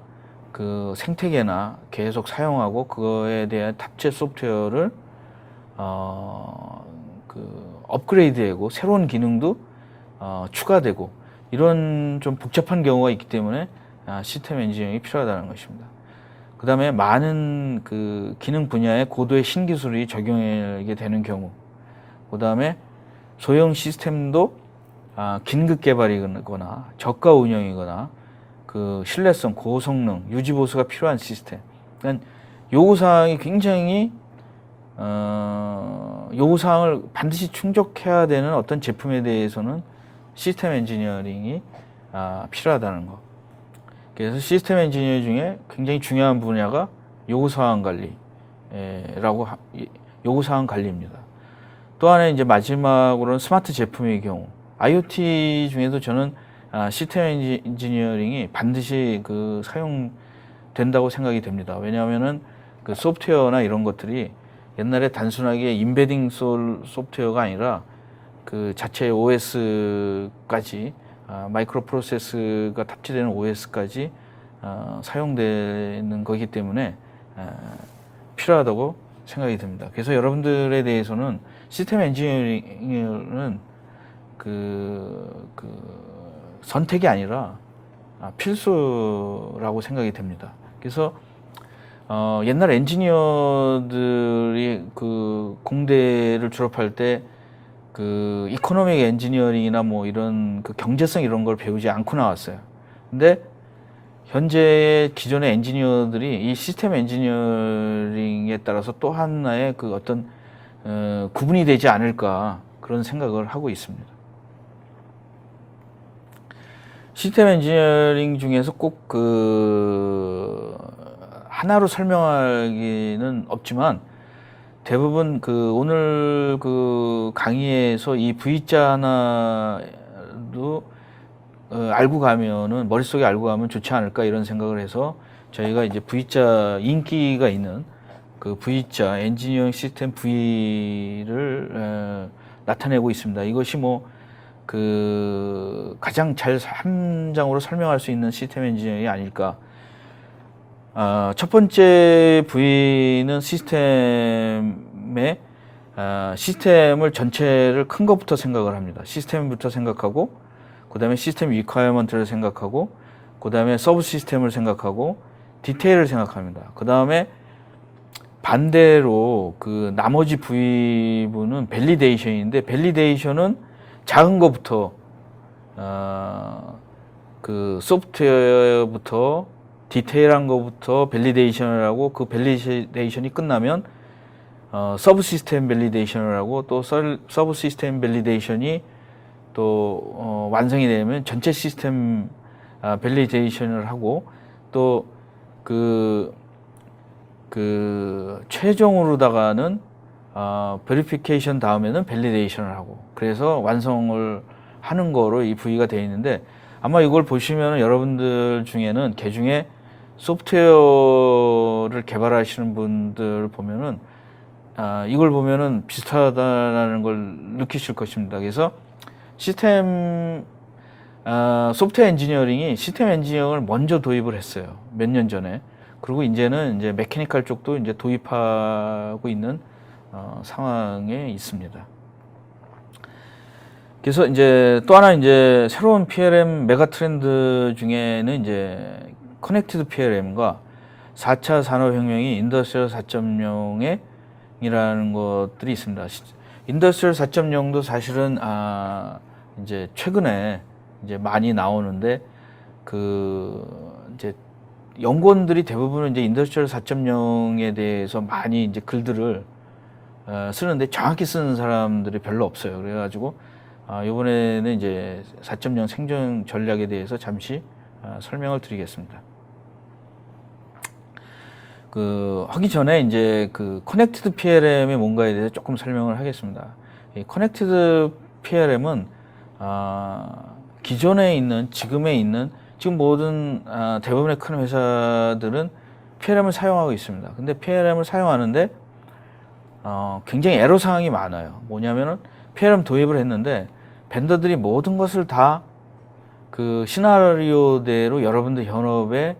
그 생태계나 계속 사용하고 그거에 대한 탑재 소프트웨어를 그 업그레이드되고 새로운 기능도 추가되고 이런 좀 복잡한 경우가 있기 때문에 시스템 엔지니어링이 필요하다는 것입니다. 그 다음에 많은 그 기능 분야에 고도의 신기술이 적용하게 되는 경우, 그 다음에 소형 시스템도 긴급 개발이거나 저가 운영이거나 그 신뢰성, 고성능, 유지보수가 필요한 시스템. 그러니까 요구사항이 굉장히 요구사항을 반드시 충족해야 되는 어떤 제품에 대해서는 시스템 엔지니어링이 필요하다는 거. 그래서 시스템 엔지니어 중에 굉장히 중요한 분야가 요구사항 관리입니다. 또 하나 이제 마지막으로는 스마트 제품의 경우, IoT 중에도 저는 시스템 엔지니어링이 반드시 그 사용된다고 생각이 됩니다. 왜냐하면은 그 소프트웨어나 이런 것들이 옛날에 단순하게 인베딩 소프트웨어가 아니라 그 자체 OS까지 마이크로 프로세스가 탑재되는 OS까지 사용되는 거기 때문에 필요하다고 생각이 듭니다. 그래서 여러분들에 대해서는 시스템 엔지니어링은 그 선택이 아니라 필수라고 생각이 됩니다. 그래서 옛날 엔지니어들이 그 공대를 졸업할 때 그 이코노믹 엔지니어링이나 뭐 이런 그 경제성 이런 걸 배우지 않고 나왔어요. 근데 현재 기존의 엔지니어들이 이 시스템 엔지니어링에 따라서 또 하나의 그 어떤 구분이 되지 않을까 그런 생각을 하고 있습니다. 시스템 엔지니어링 중에서 꼭 그 하나로 설명하기는 없지만 대부분 그 오늘 그 강의에서 이 V자 하나도 알고 가면은 머릿속에 알고 가면 좋지 않을까 이런 생각을 해서 저희가 이제 V자 인기가 있는 그 V자 엔지니어링 시스템 V를 나타내고 있습니다. 이것이 뭐 그 가장 잘 함장으로 설명할 수 있는 시스템 엔지니어링이 아닐까. 첫 번째 V는 시스템을 전체를 큰 것부터 생각을 합니다. 시스템부터 생각하고, 그 다음에 시스템 리퀘어먼트를 생각하고, 그 다음에 서브 시스템을 생각하고, 디테일을 생각합니다. 그 다음에 반대로 그 나머지 V분은 밸리데이션인데, 밸리데이션은 작은 것부터 그 소프트웨어부터 디테일한 것부터 밸리데이션을 하고, 그 밸리데이션이 끝나면 서브 시스템 밸리데이션을 하고, 또 서브 시스템 밸리데이션이 또 완성이 되면 전체 시스템 밸리데이션을 하고, 또 최종으로다가는 베리피케이션 다음에는 밸리데이션을 하고, 그래서 완성을 하는 거로 이 V가 되어 있는데, 아마 이걸 보시면 여러분들 중에는 개중에 소프트웨어를 개발하시는 분들 보면은 이걸 보면은 비슷하다는 걸 느끼실 것입니다. 그래서 소프트웨어 엔지니어링이 시스템 엔지니어링을 먼저 도입을 했어요. 몇 년 전에. 그리고 이제는 이제 메케니컬 쪽도 이제 도입하고 있는 상황에 있습니다. 그래서 이제 또 하나 이제 새로운 PLM 메가 트렌드 중에는 이제 커넥티드 PLM과 4차 산업혁명이 인더스트리얼 4.0이라는 것들이 있습니다. 인더스트리얼 4.0도 사실은 이제 최근에 이제 많이 나오는데 이제 연구원들이 대부분은 이제 인더스트리얼 4.0에 대해서 많이 이제 글들을 쓰는데 정확히 쓰는 사람들이 별로 없어요. 그래가지고 이번에는 이제 4.0 생존 전략에 대해서 잠시 설명을 드리겠습니다. 하기 전에 이제 커넥티드 PLM이 뭔가에 대해서 조금 설명을 하겠습니다. 이 커넥티드 PLM은 기존에 있는, 지금 모든 대부분의 큰 회사들은 PLM을 사용하고 있습니다. 근데 PLM을 사용하는데 굉장히 애로사항이 많아요. 뭐냐면은 PLM 도입을 했는데 벤더들이 모든 것을 다 그 시나리오대로 여러분들 현업에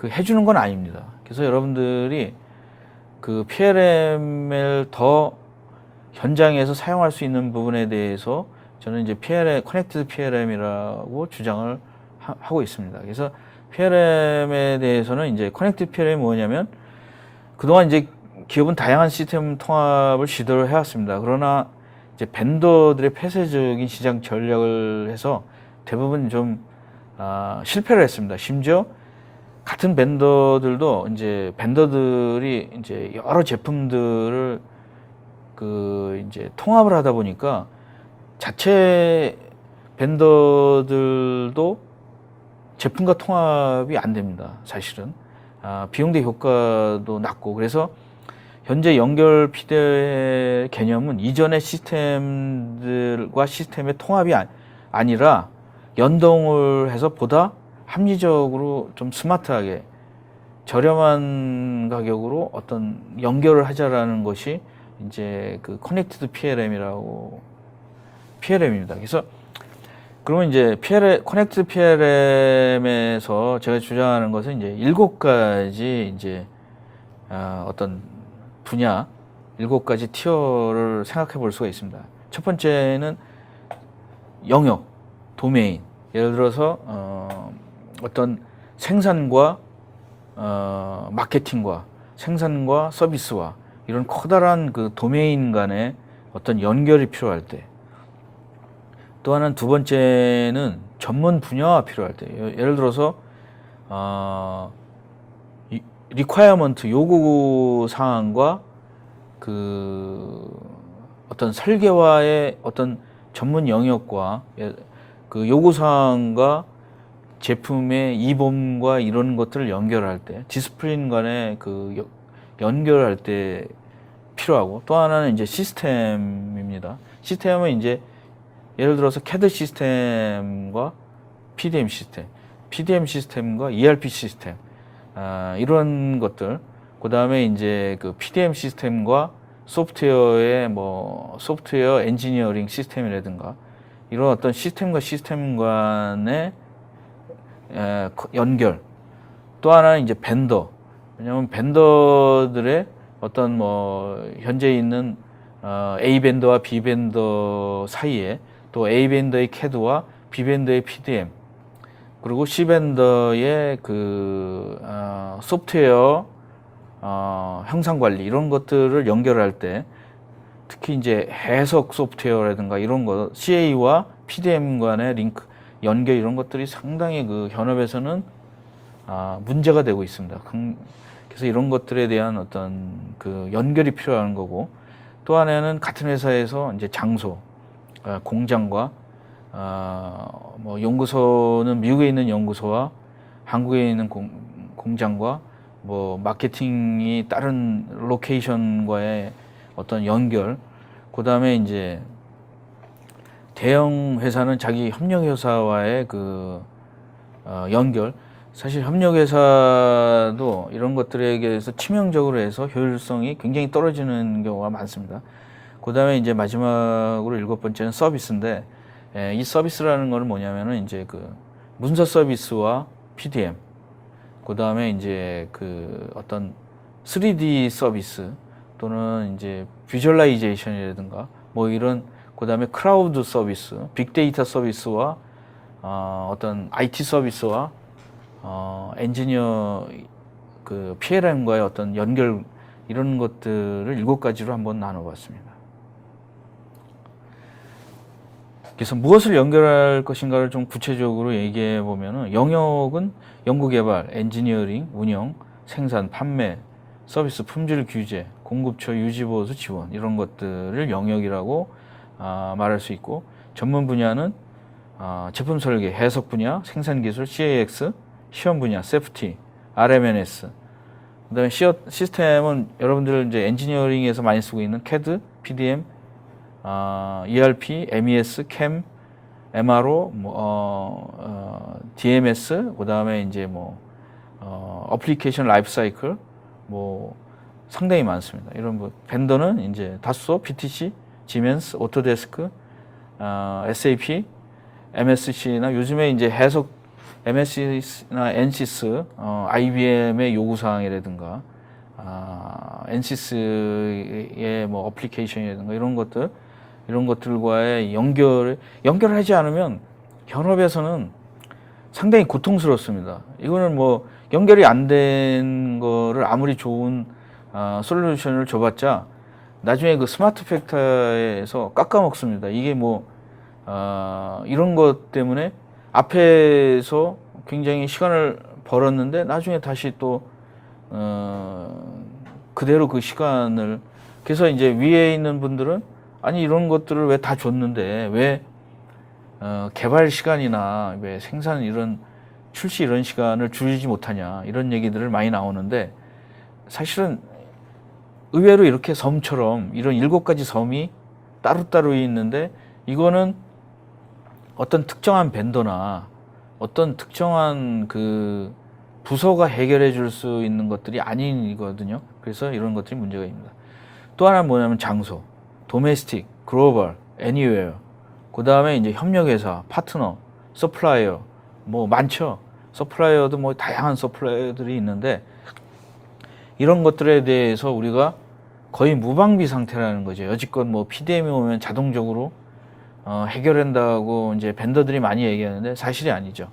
해주는 건 아닙니다. 그래서 여러분들이 그 PLM을 더 현장에서 사용할 수 있는 부분에 대해서 저는 이제 커넥티드 PLM이라고 주장을 하고 있습니다. 그래서 PLM에 대해서는 이제 커넥티드 PLM이 뭐냐면 그동안 이제 기업은 다양한 시스템 통합을 시도를 해왔습니다. 그러나 이제 벤더들의 폐쇄적인 시장 전략을 해서 대부분 좀 실패를 했습니다. 심지어 같은 벤더들이 이제 여러 제품들을 이제 통합을 하다 보니까 자체 벤더들도 제품과 통합이 안 됩니다. 사실은 비용 대 효과도 낮고, 그래서 현재 연결 피드 개념은 이전의 시스템들과 시스템의 통합이 아니라 연동을 해서 보다 합리적으로 좀 스마트하게 저렴한 가격으로 어떤 연결을 하자라는 것이 이제 커넥티드 PLM입니다. 그래서 그러면 이제 커넥티드 PLM에서 제가 주장하는 것은 이제 7가지 이제 어떤 분야, 7가지 티어를 생각해 볼 수가 있습니다. 첫 번째는 영역, 도메인. 예를 들어서 어떤 생산과 마케팅과 생산과 서비스와 이런 커다란 도메인 간의 어떤 연결이 필요할 때, 또 하나는 두 번째는 전문 분야가 필요할 때, 예를 들어서 requirement 요구 사항과 그 어떤 설계와의 어떤 전문 영역과 그 요구 사항과 제품의 이범과 이런 것들을 연결할 때, 디스플린 간의 그 연결할 때 필요하고, 또 하나는 이제 시스템입니다. 시스템은 이제 예를 들어서 CAD 시스템과 PDM 시스템, PDM 시스템과 ERP 시스템, 이런 것들, 그 다음에 이제 그 PDM 시스템과 소프트웨어의 뭐 소프트웨어 엔지니어링 시스템이라든가 이런 어떤 시스템과 시스템 간의 연결. 또 하나는 이제 벤더. 왜냐하면 벤더들의 어떤 뭐 현재 있는 A 벤더와 B 벤더 사이에 또 A 벤더의 CAD와 B 벤더의 PDM 그리고 C 벤더의 그 소프트웨어 형상 관리 이런 것들을 연결할 때 특히 이제 해석 소프트웨어라든가 이런 거 CA와 PDM 간의 링크 연결 이런 것들이 상당히 그 현업에서는 문제가 되고 있습니다. 그래서 이런 것들에 대한 어떤 그 연결이 필요한 거고, 또 하나는 같은 회사에서 이제 장소, 공장과 뭐 연구소는 미국에 있는 연구소와 한국에 있는 공장과 뭐 마케팅이 다른 로케이션과의 어떤 연결, 그 다음에 이제 대형 회사는 자기 협력 회사와의 그 연결. 사실 협력 회사도 이런 것들에 대해서 치명적으로 해서 효율성이 굉장히 떨어지는 경우가 많습니다. 그 다음에 이제 마지막으로 7번째는 서비스인데, 이 서비스라는 거는 뭐냐면은 이제 그 문서 서비스와 PDM, 그 다음에 이제 그 어떤 3D 서비스 또는 이제 비주얼라이제이션이라든가 뭐 이런, 그 다음에 크라우드 서비스, 빅데이터 서비스와 어떤 IT 서비스와 엔지니어 그 PLM과의 어떤 연결 이런 것들을 7가지로 한번 나눠봤습니다. 그래서 무엇을 연결할 것인가를 좀 구체적으로 얘기해 보면은 영역은 연구개발, 엔지니어링, 운영, 생산, 판매, 서비스, 품질 규제, 공급처, 유지보수 지원 이런 것들을 영역이라고 말할 수 있고, 전문 분야는 제품 설계, 해석 분야, 생산 기술, CAX, 시험 분야, 세프티, RMNS. 그다음에 시스템은 여러분들 이제 엔지니어링에서 많이 쓰고 있는 CAD, PDM, ERP, MES, CAM, MRO, DMS, 그다음에 이제 뭐 어플리케이션 라이프 사이클 뭐 상당히 많습니다. 이런 뭐 벤더는 이제 다소, BTC, 지멘스, 오토데스크, SAP, MSC나 요즘에 이제 해석 MSC나 NCS, IBM의 요구사항이라든가, NCS의 뭐 어플리케이션이라든가 이런 것들과의 연결을 하지 않으면 현업에서는 상당히 고통스럽습니다. 이거는 뭐 연결이 안 된 거를 아무리 좋은 솔루션을 줘봤자 나중에 그 스마트 팩터에서 깎아먹습니다. 이게 뭐 이런 것 때문에 앞에서 굉장히 시간을 벌었는데 나중에 다시 또 그대로 그 시간을, 그래서 이제 위에 있는 분들은 아니 이런 것들을 왜 다 줬는데 왜 개발 시간이나 왜 생산 이런 출시 이런 시간을 줄이지 못하냐 이런 얘기들을 많이 나오는데, 사실은 의외로 이렇게 섬처럼 이런 7가지 섬이 따로따로 있는데 이거는 어떤 특정한 벤더나 어떤 특정한 그 부서가 해결해 줄 수 있는 것들이 아니거든요. 그래서 이런 것들이 문제가 있습니다. 또 하나는 뭐냐면 장소, 도메스틱, 글로벌, 애니웨어, 그 다음에 이제 협력회사, 파트너, 서플라이어, 뭐 많죠. 서플라이어도 뭐 다양한 서플라이어들이 있는데 이런 것들에 대해서 우리가 거의 무방비 상태라는 거죠. 여지껏 뭐 PDM이 오면 자동적으로 해결한다고 이제 벤더들이 많이 얘기하는데 사실이 아니죠.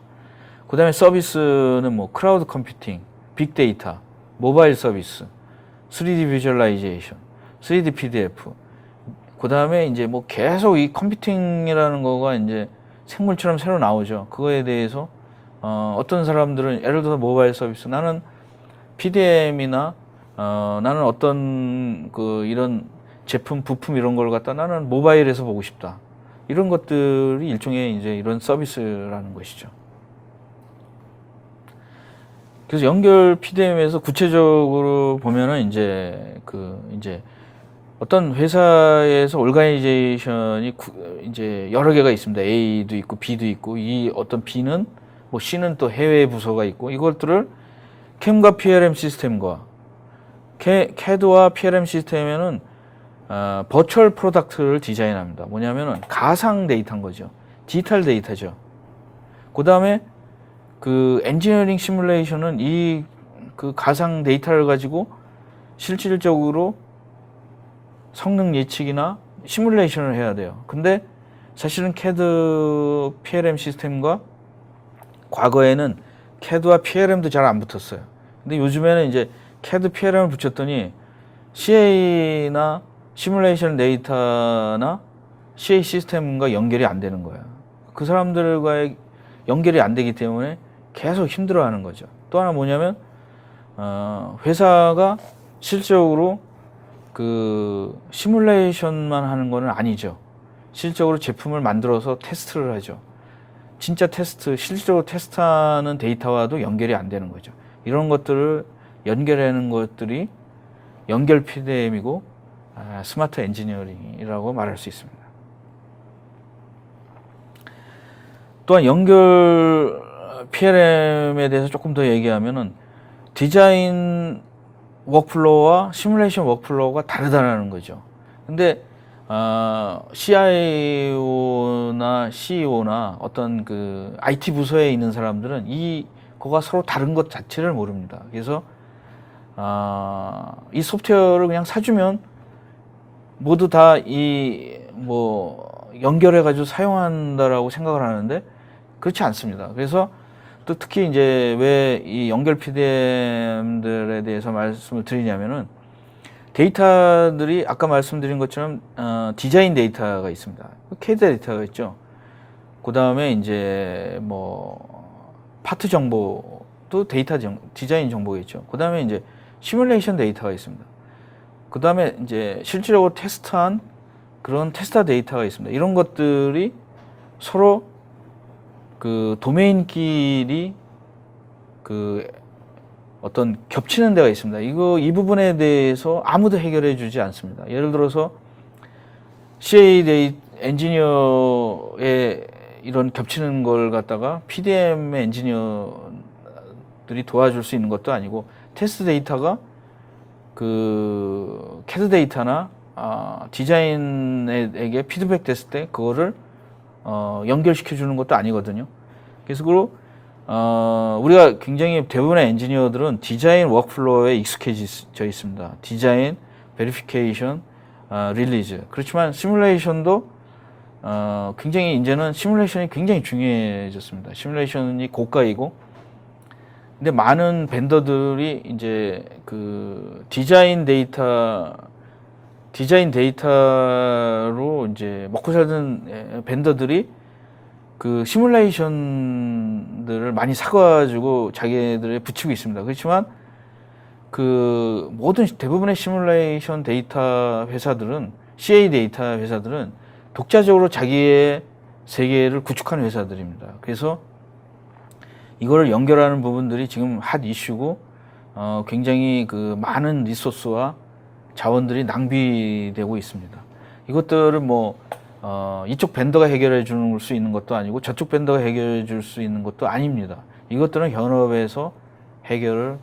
그 다음에 서비스는 뭐 크라우드 컴퓨팅, 빅데이터, 모바일 서비스, 3D 비주얼라이제이션, 3D PDF, 그 그 다음에 이제 뭐 계속 이 컴퓨팅이라는 거가 이제 생물처럼 새로 나오죠. 그거에 대해서 어떤 사람들은 예를 들어서 모바일 서비스, 나는 PDM이나 나는 어떤 그 이런 제품, 부품 이런 걸 갖다 나는 모바일에서 보고 싶다. 이런 것들이 일종의 이제 이런 서비스라는 것이죠. 그래서 연결 PDM에서 구체적으로 보면은 이제 이제 어떤 회사에서 오르가니제이션이 이제 여러 개가 있습니다. A도 있고 B도 있고, 이 어떤 B는 뭐 C는 또 해외 부서가 있고, 이것들을 CAM과 PLM 시스템과 CAD와 PLM 시스템에는 버추얼 프로덕트를 디자인합니다. 뭐냐면은 가상 데이터인 거죠. 디지털 데이터죠. 그 다음에 그 엔지니어링 시뮬레이션은 이 그 가상 데이터를 가지고 실질적으로 성능 예측이나 시뮬레이션을 해야 돼요. 근데 사실은 CAD, PLM 시스템과 과거에는 CAD와 PLM도 잘 안 붙었어요. 근데 요즘에는 이제 CAD, PLM을 붙였더니 CA나 시뮬레이션 데이터나 CA 시스템과 연결이 안 되는 거예요. 그 사람들과의 연결이 안 되기 때문에 계속 힘들어하는 거죠. 또 하나 뭐냐면 회사가 실질적으로 그 시뮬레이션만 하는 거는 아니죠. 실질적으로 제품을 만들어서 테스트를 하죠. 진짜 테스트, 실질적으로 테스트하는 데이터와도 연결이 안 되는 거죠. 이런 것들을 연결하는 것들이 연결 PDM이고 스마트 엔지니어링이라고 말할 수 있습니다. 또한 연결 PLM에 대해서 조금 더 얘기하면은 디자인 워크플로우와 시뮬레이션 워크플로우가 다르다는 거죠. 근데 CIO나 CEO나 어떤 그 IT 부서에 있는 사람들은 이거가 서로 다른 것 자체를 모릅니다. 그래서 이 소프트웨어를 그냥 사주면 모두 다 뭐 연결해 가지고 사용한다라고 생각을 하는데 그렇지 않습니다. 그래서 또 특히 이제 왜 이 연결 PDM들에 대해서 말씀을 드리냐면은 데이터들이 아까 말씀드린 것처럼 디자인 데이터가 있습니다. CAD 데이터가 있죠. 그 다음에 이제 뭐 파트 정보도 디자인 정보가 있죠. 그 다음에 이제 시뮬레이션 데이터가 있습니다. 그 다음에 이제 실질적으로 테스트한 그런 테스터 데이터가 있습니다. 이런 것들이 서로 그 도메인끼리 그 어떤 겹치는 데가 있습니다. 이 부분에 대해서 아무도 해결해 주지 않습니다. 예를 들어서 CA 엔지니어의 이런 겹치는 걸 갖다가 PDM 엔지니어들이 도와줄 수 있는 것도 아니고, 테스트 데이터가 그 CAD 데이터나 디자인에게 피드백 됐을 때 그거를 연결시켜 주는 것도 아니거든요. 그래서 우리가 굉장히 대부분의 엔지니어들은 디자인 워크플로우에 익숙해져 있습니다. 디자인, 베리피케이션, 릴리즈. 그렇지만 시뮬레이션도 굉장히 이제는 시뮬레이션이 굉장히 중요해졌습니다. 시뮬레이션이 고가이고, 근데 많은 벤더들이 이제 그 디자인 데이터로 이제 먹고 살던 벤더들이 그 시뮬레이션들을 많이 사가지고 자기들에 붙이고 있습니다. 그렇지만 그 대부분의 시뮬레이션 데이터 회사들은, CA 데이터 회사들은 독자적으로 자기의 세계를 구축하는 회사들입니다. 그래서 이거를 연결하는 부분들이 지금 핫 이슈고, 굉장히 그 많은 리소스와 자원들이 낭비되고 있습니다. 이것들을 뭐 이쪽 벤더가 해결해 줄 수 있는 것도 아니고 저쪽 벤더가 해결해 줄 수 있는 것도 아닙니다. 이것들은 현업에서 해결을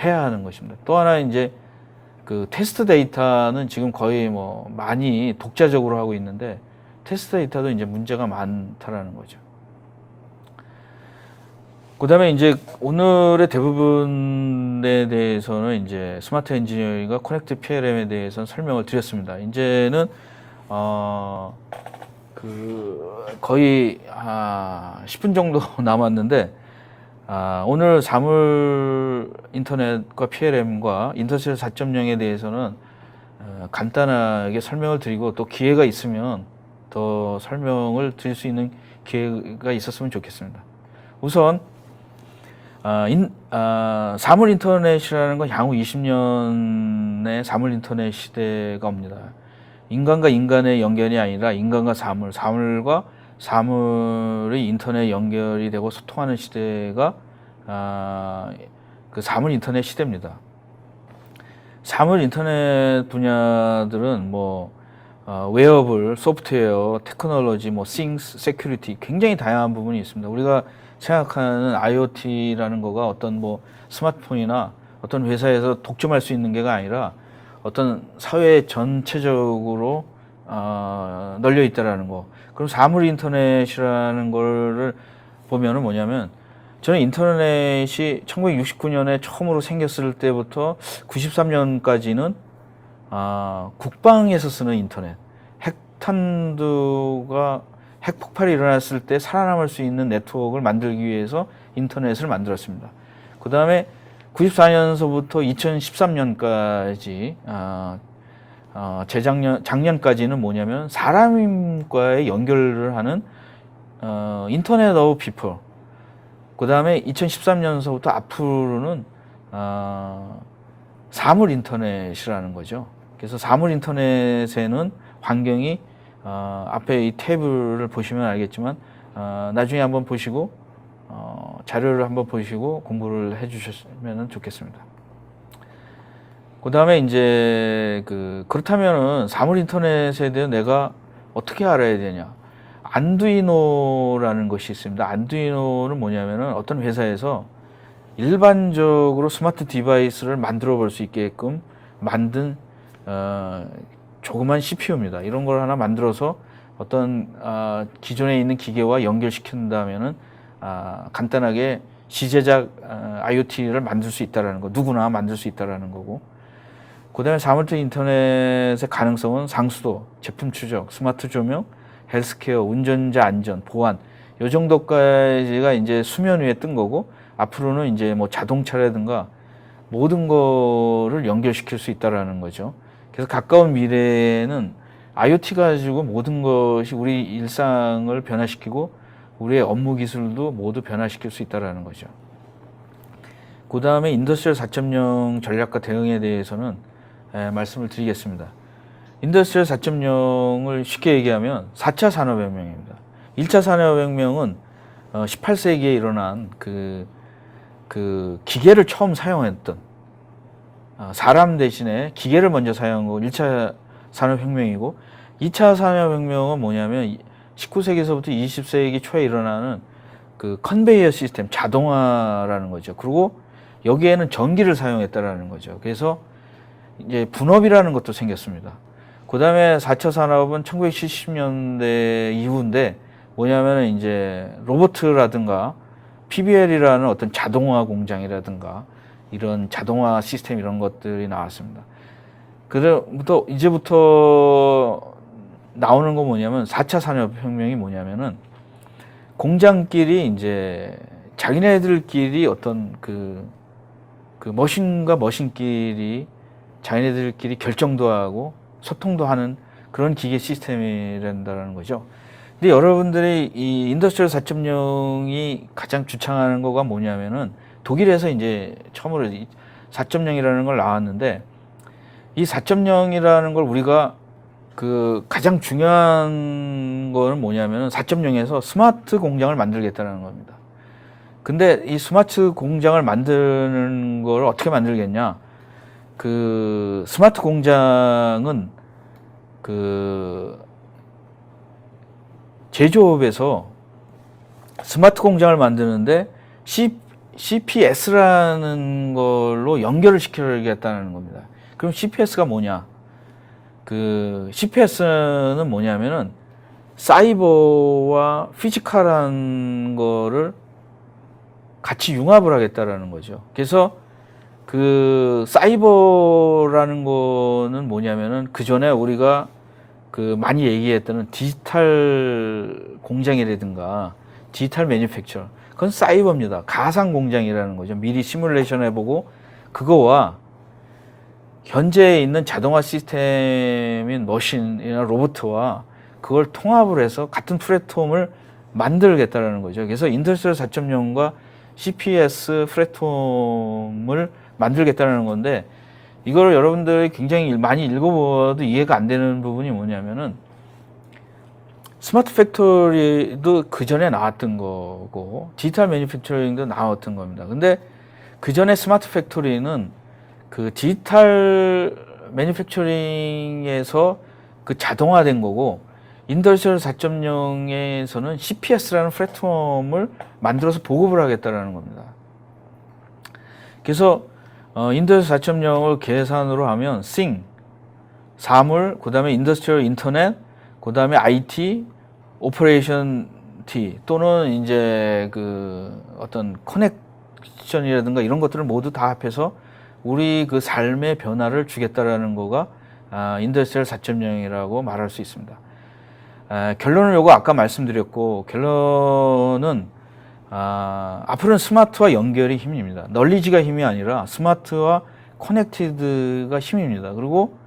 해야 하는 것입니다. 또 하나 이제 그 테스트 데이터는 지금 거의 뭐 많이 독자적으로 하고 있는데, 테스트 데이터도 이제 문제가 많다라는 거죠. 그 다음에 이제 오늘의 대부분에 대해서는 이제 스마트 엔지니어링과 커넥트 PLM에 대해서는 설명을 드렸습니다. 이제는 거의 10분 정도 남았는데, 오늘 사물 인터넷과 PLM과 인더스트리얼 4.0에 대해서는 간단하게 설명을 드리고 또 기회가 있으면 더 설명을 드릴 수 있는 기회가 있었으면 좋겠습니다. 우선 사물 인터넷이라는 건 향후 20년의 사물 인터넷 시대가 옵니다. 인간과 인간의 연결이 아니라 인간과 사물, 사물과 사물의 인터넷 연결이 되고 소통하는 시대가 그 사물 인터넷 시대입니다. 사물 인터넷 분야들은 뭐 웨어블, 소프트웨어, 테크놀로지, 뭐 싱스, 세큐리티 굉장히 다양한 부분이 있습니다. 우리가 생각하는 IoT라는 거가 어떤 뭐 스마트폰이나 어떤 회사에서 독점할 수 있는 게가 아니라 어떤 사회 전체적으로 널려 있다라는 거. 그럼 사물 인터넷이라는 거를 보면은 뭐냐면 저는 인터넷이 1969년에 처음으로 생겼을 때부터 93년까지는 국방에서 쓰는 인터넷, 핵 폭발이 일어났을 때 살아남을 수 있는 네트워크를 만들기 위해서 인터넷을 만들었습니다. 그 다음에 94년서부터 2013년까지 작년까지는 뭐냐면 사람과의 연결을 하는 인터넷 오브 피플. 그 다음에 2013년서부터 앞으로는 사물 인터넷이라는 거죠. 그래서 사물 인터넷에는 환경이 앞에 이 탭을 보시면 알겠지만 나중에 한번 보시고 자료를 한번 보시고 공부를 해주셨으면 좋겠습니다. 그 다음에 이제 그렇다면은 사물 인터넷에 대해 내가 어떻게 알아야 되냐? 안두이노라는 것이 있습니다. 안두이노는 뭐냐면은 어떤 회사에서 일반적으로 스마트 디바이스를 만들어 볼 수 있게끔 만든 조그만 CPU입니다. 이런 걸 하나 만들어서 어떤 기존에 있는 기계와 연결시킨다면은 간단하게 시제작 IoT를 만들 수 있다라는 거, 누구나 만들 수 있다라는 거고. 그다음에 사물 인터넷의 가능성은 상수도, 제품 추적, 스마트 조명, 헬스케어, 운전자 안전, 보안, 요 정도까지가 이제 수면 위에 뜬 거고, 앞으로는 이제 뭐 자동차라든가 모든 거를 연결시킬 수 있다라는 거죠. 그래서 가까운 미래에는 IoT 가지고 모든 것이 우리 일상을 변화시키고 우리의 업무 기술도 모두 변화시킬 수 있다라는 거죠. 그 다음에 인더스트리얼 4.0 전략과 대응에 대해서는 말씀을 드리겠습니다. 인더스트리얼 4.0을 쉽게 얘기하면 4차 산업혁명입니다. 1차 산업혁명은 18세기에 일어난 그 기계를 처음 사용했던 사람 대신에 기계를 먼저 사용한 거 1차 산업혁명이고, 2차 산업혁명은 뭐냐면 19세기에서부터 20세기 초에 일어나는 그 컨베이어 시스템, 자동화라는 거죠. 그리고 여기에는 전기를 사용했다라는 거죠. 그래서 이제 분업이라는 것도 생겼습니다. 그 다음에 4차 산업은 1970년대 이후인데 뭐냐면은 이제 로보트라든가 PBL이라는 어떤 자동화 공장이라든가 이런 자동화 시스템 이런 것들이 나왔습니다. 그래부터 이제부터 나오는 거 뭐냐면 4차 산업혁명이 뭐냐면은 공장끼리 이제 자기네들끼리 어떤 그 머신과 머신끼리 자기네들끼리 결정도 하고 소통도 하는 그런 기계 시스템이란다는 거죠. 근데 여러분들이 이 인더스트리얼 4.0이 가장 주창하는 거가 뭐냐면은 독일에서 이제 처음으로 4.0이라는 걸 나왔는데, 이 4.0이라는 걸 우리가 가장 중요한 거는 뭐냐면은 4.0에서 스마트 공장을 만들겠다는 겁니다. 근데 이 스마트 공장을 만드는 걸 어떻게 만들겠냐? 스마트 공장은 제조업에서 스마트 공장을 만드는데 CPS라는 걸로 연결을 시켜야겠다는 겁니다. 그럼 CPS가 뭐냐? CPS는 뭐냐면은 사이버와 피지컬한 거를 같이 융합을 하겠다라는 거죠. 그래서 사이버라는 거는 뭐냐면은 그 전에 우리가 많이 얘기했던 디지털 공장이라든가 디지털 매니팩처, 그건 사이버입니다. 가상 공장이라는 거죠. 미리 시뮬레이션 해보고 그거와 현재 있는 자동화 시스템인 머신이나 로봇과 그걸 통합을 해서 같은 플랫폼을 만들겠다라는 거죠. 그래서 인더스트리얼 4.0과 CPS 플랫폼을 만들겠다는 건데, 이걸 여러분들이 굉장히 많이 읽어봐도 이해가 안 되는 부분이 뭐냐면은, 스마트 팩토리도 그 전에 나왔던 거고 디지털 매니팩처링도 나왔던 겁니다. 근데 그 전에 스마트 팩토리는 그 디지털 매니팩처링에서 그 자동화된 거고, 인더스트리얼 4.0에서는 CPS라는 플랫폼을 만들어서 보급을 하겠다라는 겁니다. 그래서 인더스트리얼 4.0을 계산으로 하면 싱, 사물, 그 다음에 인더스트리얼 인터넷, 그 다음에 IT, 오퍼레이션 T, 또는 이제 그 어떤 커넥션이라든가 이런 것들을 모두 다 합해서 우리 그 삶의 변화를 주겠다라는 거가 인더스트리얼 4.0이라고 말할 수 있습니다. 결론은 요거 아까 말씀드렸고, 결론은 앞으로는 스마트와 연결이 힘입니다. 널리지가 힘이 아니라 스마트와 커넥티드가 힘입니다. 그리고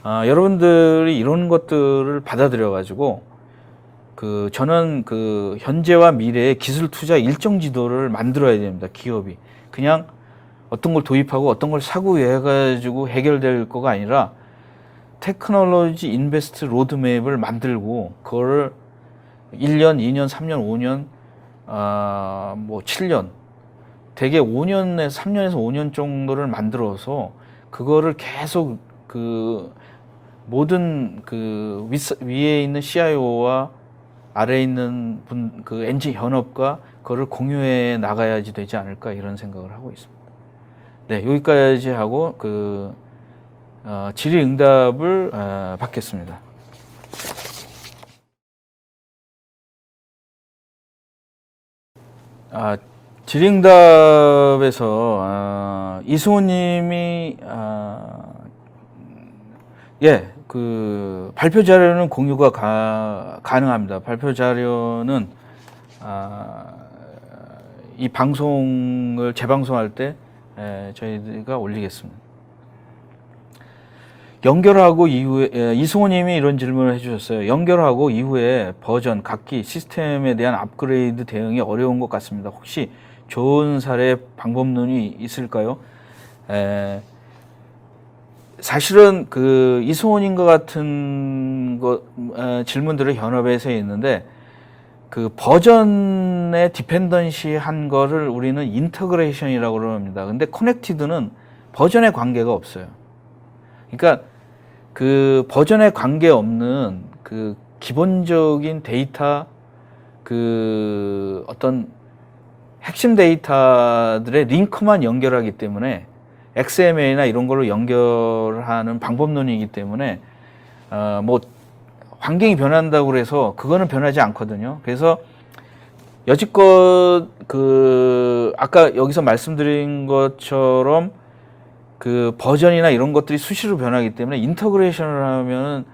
여러분들이 이런 것들을 받아들여 가지고 저는 그 현재와 미래의 기술 투자 일정 지도를 만들어야 됩니다. 기업이 그냥 어떤 걸 도입하고 어떤 걸 사고 해가지고 해결될 거가 아니라 테크놀로지 인베스트 로드맵을 만들고 그거를 1년, 2년, 3년, 5년, 뭐 7년, 대개 5년에서 3년에서 5년 정도를 만들어서 그거를 계속 그 모든 그 위에 있는 CIO와 아래에 있는 그 엔진 현업과 그거를 공유해 나가야지 되지 않을까, 이런 생각을 하고 있습니다. 네, 여기까지 하고 질의응답을 받겠습니다. 질의응답에서 이승호님이 그 발표 자료는 공유가 가능합니다. 발표 자료는 이 방송을 재방송할 때 저희가 올리겠습니다. 연결하고 이후에 이승호님이 이런 질문을 해주셨어요. 연결하고 이후에 버전, 각기 시스템에 대한 업그레이드 대응이 어려운 것 같습니다. 혹시 좋은 사례 방법론이 있을까요? 사실은 그 이승호님과 같은 질문들을 현업에서 있는데, 그 버전의 디펜던시 한 거를 우리는 인터그레이션이라고 그럽니다. 근데 커넥티드는 버전에 관계가 없어요. 그러니까 그 버전에 관계없는 그 기본적인 데이터, 그 어떤 핵심 데이터들의 링크만 연결하기 때문에 XML이나 이런 걸로 연결하는 방법론이기 때문에 뭐 환경이 변한다고 해서 그거는 변하지 않거든요. 그래서 여지껏 그 아까 여기서 말씀드린 것처럼 그 버전이나 이런 것들이 수시로 변하기 때문에 인터그레이션을 하면은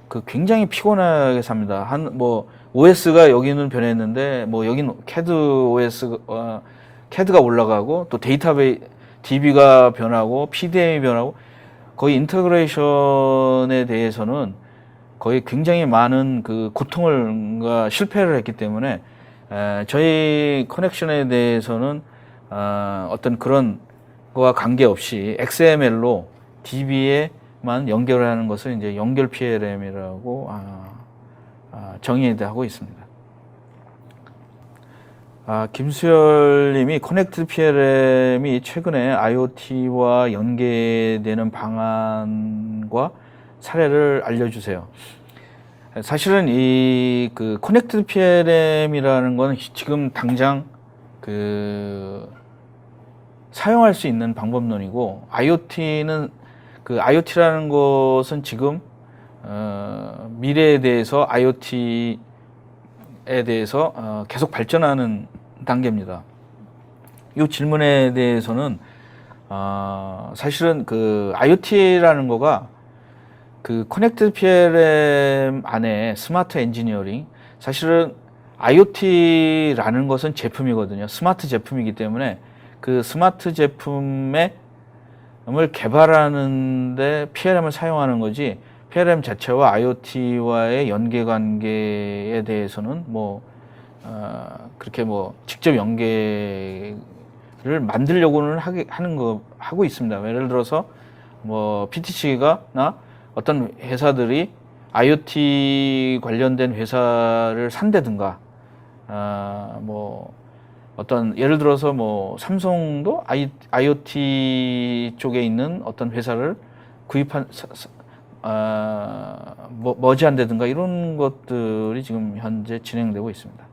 그 굉장히 피곤하게 삽니다. 뭐 OS가 여기는 변했는데 뭐 여기는 CAD OS CAD가 올라가고 또 데이터베이스 DB가 변하고 PDM이 변하고, 거의 인터그레이션에 대해서는 거의 굉장히 많은 그 고통을 실패를 했기 때문에 저희 커넥션에 대해서는 어떤 그런 거와 관계없이 XML로 DB에만 연결하는 것을 이제 연결 PLM이라고 정의하고 있습니다. 김수열님이 커넥트 PLM이 최근에 IoT와 연계되는 방안과 사례를 알려주세요. 사실은 이 그 커넥트 PLM이라는 건 지금 당장 사용할 수 있는 방법론이고, IoT는 IoT라는 것은 지금 미래에 대해서 IoT에 대해서 계속 발전하는 단계입니다. 이 질문에 대해서는 사실은 그 IoT라는 거가 그 커넥트 PLM 안에 스마트 엔지니어링, 사실은 IoT라는 것은 제품이거든요. 스마트 제품이기 때문에 그 스마트 제품에 개발하는데 PLM을 사용하는 거지, PLM 자체와 IoT와의 연계 관계에 대해서는 그렇게 직접 연계를 만들려고는 하고 있습니다. 예를 들어서 PTC가나 어떤 회사들이 IoT 관련된 회사를 산다든가, 어떤 예를 들어서 삼성도 IoT 쪽에 있는 어떤 회사를 구입한 머지한다든가 이런 것들이 지금 현재 진행되고 있습니다.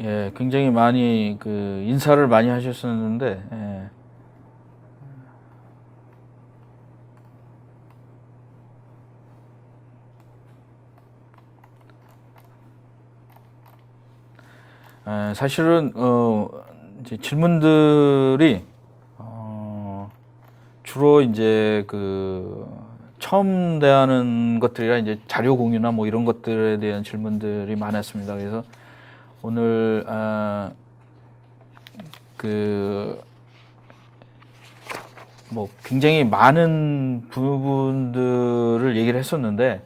예, 굉장히 많이 인사를 많이 하셨었는데, 예. 사실은 이제 질문들이 주로 이제 처음 대하는 것들이라 이제 자료 공유나 이런 것들에 대한 질문들이 많았습니다. 그래서 오늘 굉장히 많은 부분들을 얘기를 했었는데,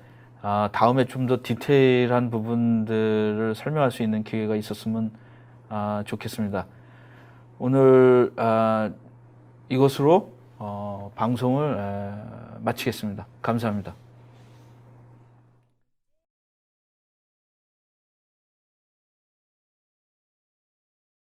다음에 좀 더 디테일한 부분들을 설명할 수 있는 기회가 있었으면 좋겠습니다. 오늘 이것으로 방송을 마치겠습니다. 감사합니다.